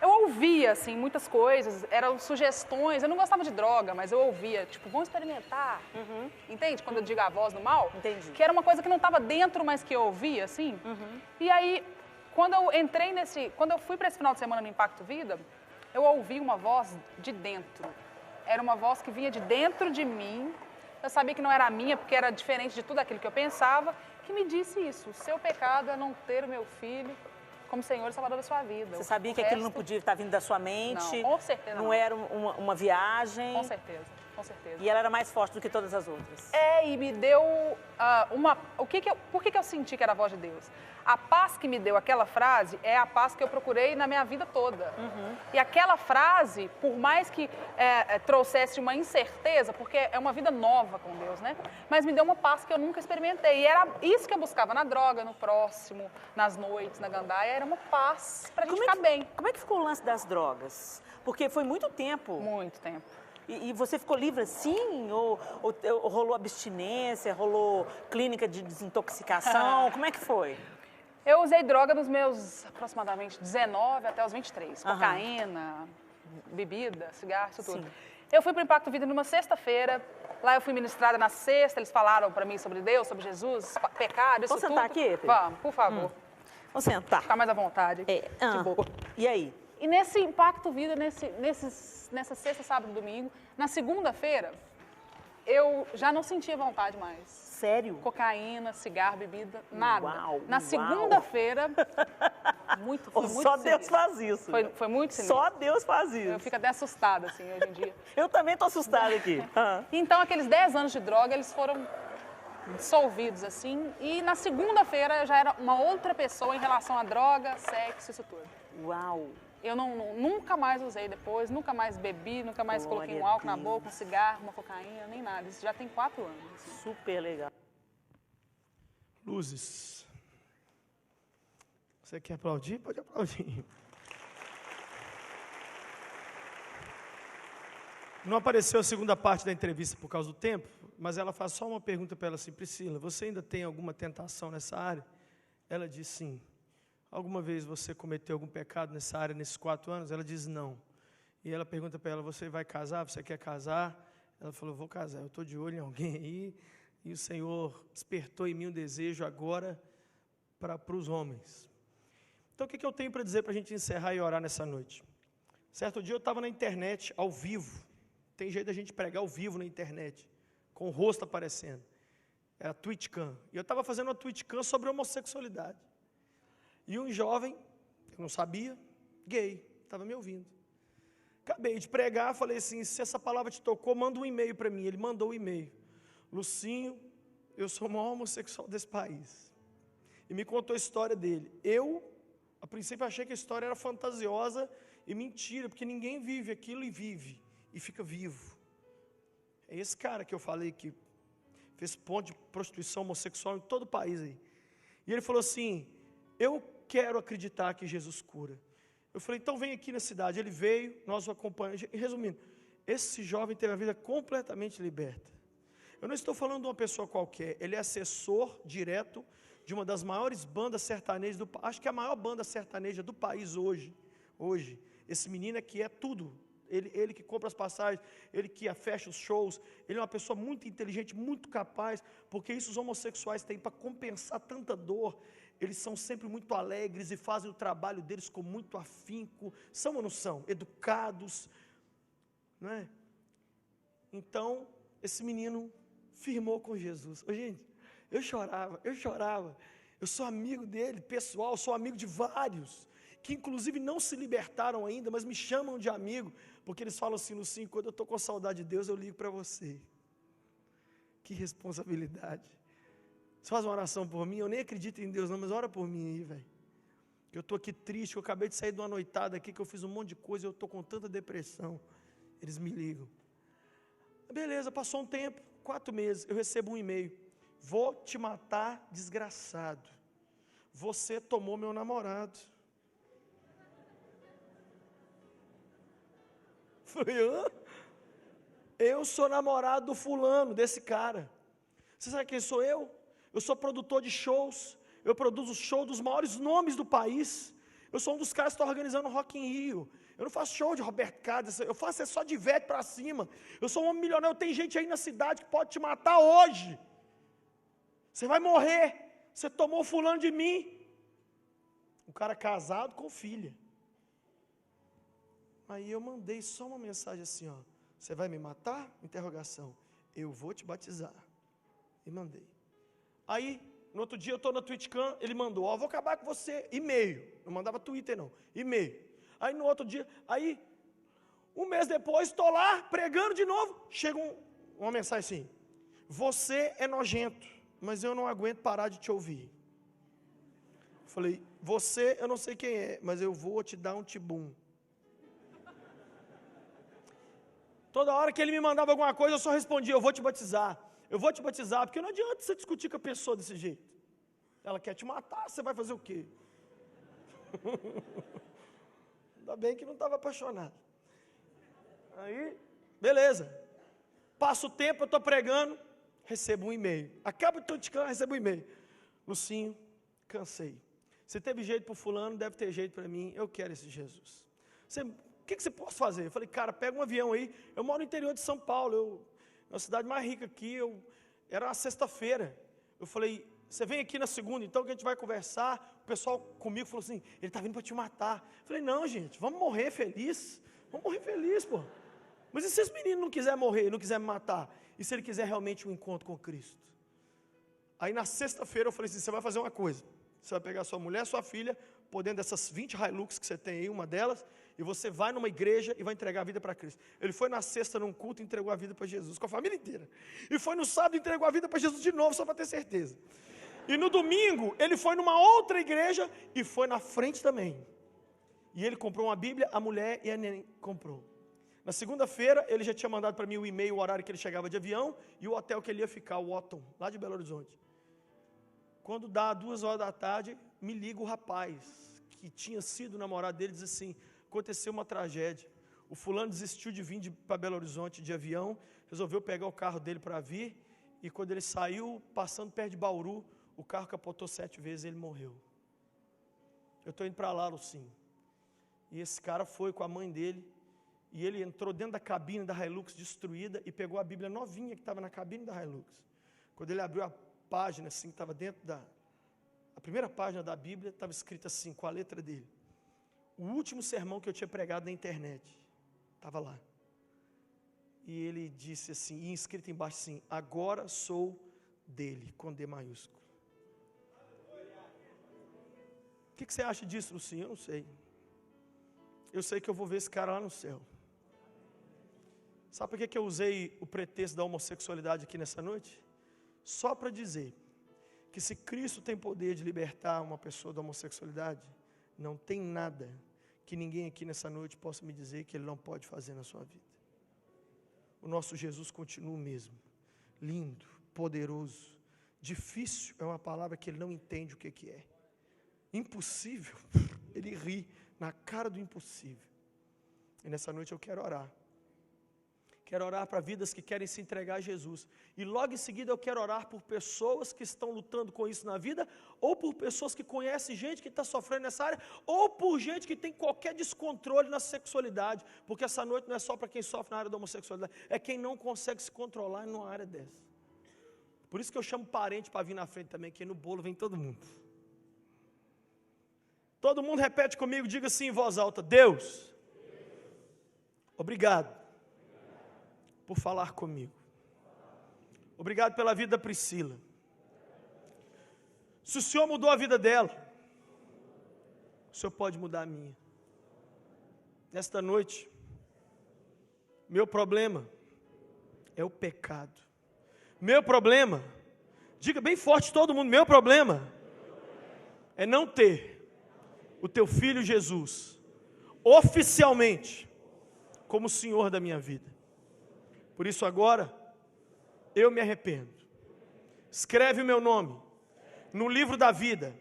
eu ouvia, assim, muitas coisas, eram sugestões. Eu não gostava de droga, mas eu ouvia, tipo, vamos experimentar. Entende? Quando eu digo a voz do mal. Entendi. Que era uma coisa que não estava dentro, mas que eu ouvia, assim. E aí, quando eu fui para esse final de semana no Impacto Vida, eu ouvi uma voz de dentro. Era uma voz que vinha de dentro de mim. Eu sabia que não era a minha, porque era diferente de tudo aquilo que eu pensava, que me disse isso. O seu pecado é não ter o meu filho como Senhor e Salvador da sua vida. Você sabia que aquilo não podia estar vindo da sua mente? Não, com certeza não. Não era uma viagem? Com certeza, com certeza. E ela era mais forte do que todas as outras? E me deu por que eu senti que era a voz de Deus? A paz que me deu aquela frase é a paz que eu procurei na minha vida toda. E aquela frase, por mais que trouxesse uma incerteza, porque é uma vida nova com Deus, né? Mas me deu uma paz que eu nunca experimentei. E era isso que eu buscava na droga, no próximo, nas noites, na gandaia. Era uma paz pra gente ficar bem. Como é que ficou o lance das drogas? Porque foi muito tempo. Muito tempo. E você ficou livre assim? Ou rolou abstinência? Rolou clínica de desintoxicação? Como é que foi? Eu usei droga nos meus aproximadamente 19 até os 23. Cocaína, bebida, cigarro, isso tudo. Sim. Eu fui para o Impacto Vida numa sexta-feira. Lá eu fui ministrada na sexta. Eles falaram para mim sobre Deus, sobre Jesus, pecado, isso Vamos tudo. sentar aqui? Vamos, por favor. Vamos sentar. Ficar mais à vontade. De boa. E aí? E nesse Impacto Vida, nessa sexta, sábado e domingo, na segunda-feira, eu já não sentia vontade mais. Sério? Cocaína, cigarro, bebida, nada. Uau, Na uau. segunda-feira, foi muito Só Deus sinistro. faz isso. Foi muito sinistro. Só Deus faz isso. Eu fico até assustada, assim, hoje em dia. Eu também tô assustada aqui. Ah. Então, aqueles 10 anos de droga, eles foram dissolvidos, assim. E na segunda-feira, eu já era uma outra pessoa em relação a droga, sexo, isso tudo. Uau. Eu nunca mais usei depois, nunca mais bebi, nunca mais Glória coloquei um a álcool na Deus. boca, um cigarro, uma cocaína, nem nada. Isso já tem 4 anos. assim. Super legal. Luzes. Você quer aplaudir? Pode aplaudir. Não apareceu a segunda parte da entrevista por causa do tempo, mas ela faz só uma pergunta para ela assim: Priscila, você ainda tem alguma tentação nessa área? Ela diz sim. Alguma vez você cometeu algum pecado nessa área nesses 4 anos? Ela diz não. E ela pergunta para ela: você vai casar? Você quer casar? Ela falou: vou casar, eu estou de olho em alguém aí, e o Senhor despertou em mim um desejo agora para os homens. Então o que eu tenho para dizer para a gente encerrar e orar nessa noite? Certo dia eu estava na internet, ao vivo. Tem jeito da gente pregar ao vivo na internet, com o rosto aparecendo. É a Twitchcam. E eu estava fazendo uma Twitchcam sobre homossexualidade. E um jovem, eu não sabia, gay, estava me ouvindo. Acabei de pregar, falei assim: se essa palavra te tocou, manda um e-mail para mim. Ele mandou o e-mail. Lucinho, eu sou o maior homossexual desse país. E me contou a história dele. Eu, a princípio, achei que a história era fantasiosa e mentira, porque ninguém vive aquilo e vive, e fica vivo. É esse cara que eu falei que fez ponto de prostituição homossexual em todo o país aí. E ele falou assim: eu quero acreditar que Jesus cura. Eu falei: então vem aqui na cidade. Ele veio, nós o acompanhamos. Resumindo, esse jovem teve a vida completamente liberta. Eu não estou falando de uma pessoa qualquer, ele é assessor direto de uma das maiores bandas sertanejas, acho que é a maior banda sertaneja do país hoje. Esse menino aqui é tudo. Ele que compra as passagens, ele que fecha os shows, ele é uma pessoa muito inteligente, muito capaz, porque isso os homossexuais têm para compensar tanta dor. Eles são sempre muito alegres e fazem o trabalho deles com muito afinco. São ou não são? Educados, não é? Então, esse menino firmou com Jesus. Ô, gente, eu chorava. Eu sou amigo dele, pessoal, sou amigo de vários, que inclusive não se libertaram ainda, mas me chamam de amigo, porque eles falam assim: Lucinho, quando eu estou com saudade de Deus, eu ligo para você. Que responsabilidade. Você faz uma oração por mim? Eu nem acredito em Deus não, mas ora por mim aí, velho. Que eu estou aqui triste, que eu acabei de sair de uma noitada aqui, que eu fiz um monte de coisa, eu estou com tanta depressão. Eles me ligam. Beleza, passou um tempo, 4 meses, eu recebo um e-mail: vou te matar, desgraçado. Você tomou meu namorado. Falei: hã? Eu sou namorado do fulano, desse cara. Você sabe quem sou eu? Eu sou produtor de shows. Eu produzo show dos maiores nomes do país. Eu sou um dos caras que está organizando o Rock in Rio. Eu não faço show de Roberto Carlos, eu faço só de Ivete para cima. Eu sou um homem milionário, tem gente aí na cidade que pode te matar hoje. Você vai morrer. Você tomou fulano de mim. Um cara casado com filha. Aí eu mandei só uma mensagem assim, ó: você vai me matar? Interrogação. Eu vou te batizar. E mandei. Aí, no outro dia eu estou na Twitchcam, ele mandou: ó, vou acabar com você. E-mail. Não mandava Twitter não. E-mail. Aí no outro dia, aí, um mês depois, estou lá pregando de novo. Chega uma mensagem assim: você é nojento, mas eu não aguento parar de te ouvir. Falei: você, eu não sei quem é, mas eu vou te dar um tibum. Toda hora que ele me mandava alguma coisa, eu só respondia: eu vou te batizar. Eu vou te batizar, porque não adianta você discutir com a pessoa desse jeito. Ela quer te matar, você vai fazer o quê? Ainda bem que não estava apaixonado. Aí, beleza. Passa o tempo, eu estou pregando, recebo um e-mail. Acaba de Twitchcam, recebo um e-mail: Lucinho, cansei. Você teve jeito para o fulano, deve ter jeito para mim, eu quero esse Jesus. O que você pode fazer? Eu falei: cara, pega um avião aí. Eu moro no interior de São Paulo, na cidade mais rica aqui, era uma sexta-feira. Eu falei: você vem aqui na segunda, então que a gente vai conversar. O pessoal comigo falou assim: ele está vindo para te matar. Eu falei: não, gente, vamos morrer feliz. Vamos morrer feliz, pô. Mas e se esse menino não quiser morrer, não quiser me matar? E se ele quiser realmente um encontro com Cristo? Aí na sexta-feira eu falei assim, você vai fazer uma coisa. Você vai pegar sua mulher, sua filha, por dentro dessas 20 Hilux que você tem aí, uma delas, e você vai numa igreja e vai entregar a vida para Cristo. Ele foi na sexta num culto e entregou a vida para Jesus, com a família inteira. E foi no sábado e entregou a vida para Jesus de novo, só para ter certeza. E no domingo, ele foi numa outra igreja e foi na frente também. E ele comprou uma Bíblia, a mulher e a neném comprou. Na segunda-feira, ele já tinha mandado para mim o e-mail, o horário que ele chegava de avião e o hotel que ele ia ficar, o Otton, lá de Belo Horizonte. Quando dá 2 horas da tarde, me liga o rapaz, que tinha sido namorado dele, diz assim, aconteceu uma tragédia. O fulano desistiu de vir para Belo Horizonte de avião, resolveu pegar o carro dele para vir, e quando ele saiu, passando perto de Bauru, o carro capotou 7 vezes e ele morreu. Eu estou indo para lá, Lucinho. E esse cara foi com a mãe dele, e ele entrou dentro da cabine da Hilux destruída e pegou a Bíblia novinha que estava na cabine da Hilux. Quando ele abriu a página assim, que estava dentro a primeira página da Bíblia, estava escrita assim, com a letra dele. O último sermão que eu tinha pregado na internet, estava lá. E ele disse assim, e escrito embaixo assim, agora sou dele, com D maiúsculo. O que você acha disso, Lucinho? Eu não sei. Eu sei que eu vou ver esse cara lá no céu. Sabe por que eu usei o pretexto da homossexualidade aqui nessa noite? Só para dizer que se Cristo tem poder de libertar uma pessoa da homossexualidade, não tem nada que ninguém aqui nessa noite possa me dizer que Ele não pode fazer na sua vida. O nosso Jesus continua o mesmo, lindo, poderoso. Difícil é uma palavra que Ele não entende o que é. Impossível, Ele ri na cara do impossível. E nessa noite eu quero orar. Quero orar para vidas que querem se entregar a Jesus. E logo em seguida eu quero orar por pessoas que estão lutando com isso na vida, ou por pessoas que conhecem gente que está sofrendo nessa área, ou por gente que tem qualquer descontrole na sexualidade. Porque essa noite não é só para quem sofre na área da homossexualidade, é quem não consegue se controlar numa área dessa. Por isso que eu chamo parente para vir na frente também, que no bolo vem todo mundo. Todo mundo repete comigo, diga assim em voz alta, Deus, obrigado por falar comigo. Obrigado pela vida da Priscila. Se o Senhor mudou a vida dela, o Senhor pode mudar a minha. Nesta noite, meu problema é o pecado. Meu problema, diga bem forte todo mundo, meu problema é não ter o teu filho Jesus oficialmente como Senhor da minha vida. Por isso agora, eu me arrependo. Escreve o meu nome no livro da vida.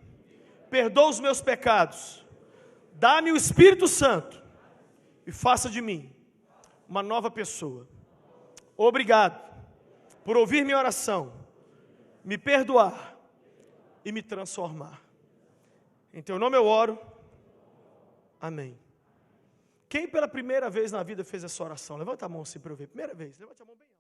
Perdoa os meus pecados. Dá-me o Espírito Santo e faça de mim uma nova pessoa. Obrigado por ouvir minha oração, me perdoar e me transformar. Em teu nome eu oro. Amém. Quem pela primeira vez na vida fez essa oração? Levanta a mão assim para eu ver. Primeira vez, levanta a mão bem alto.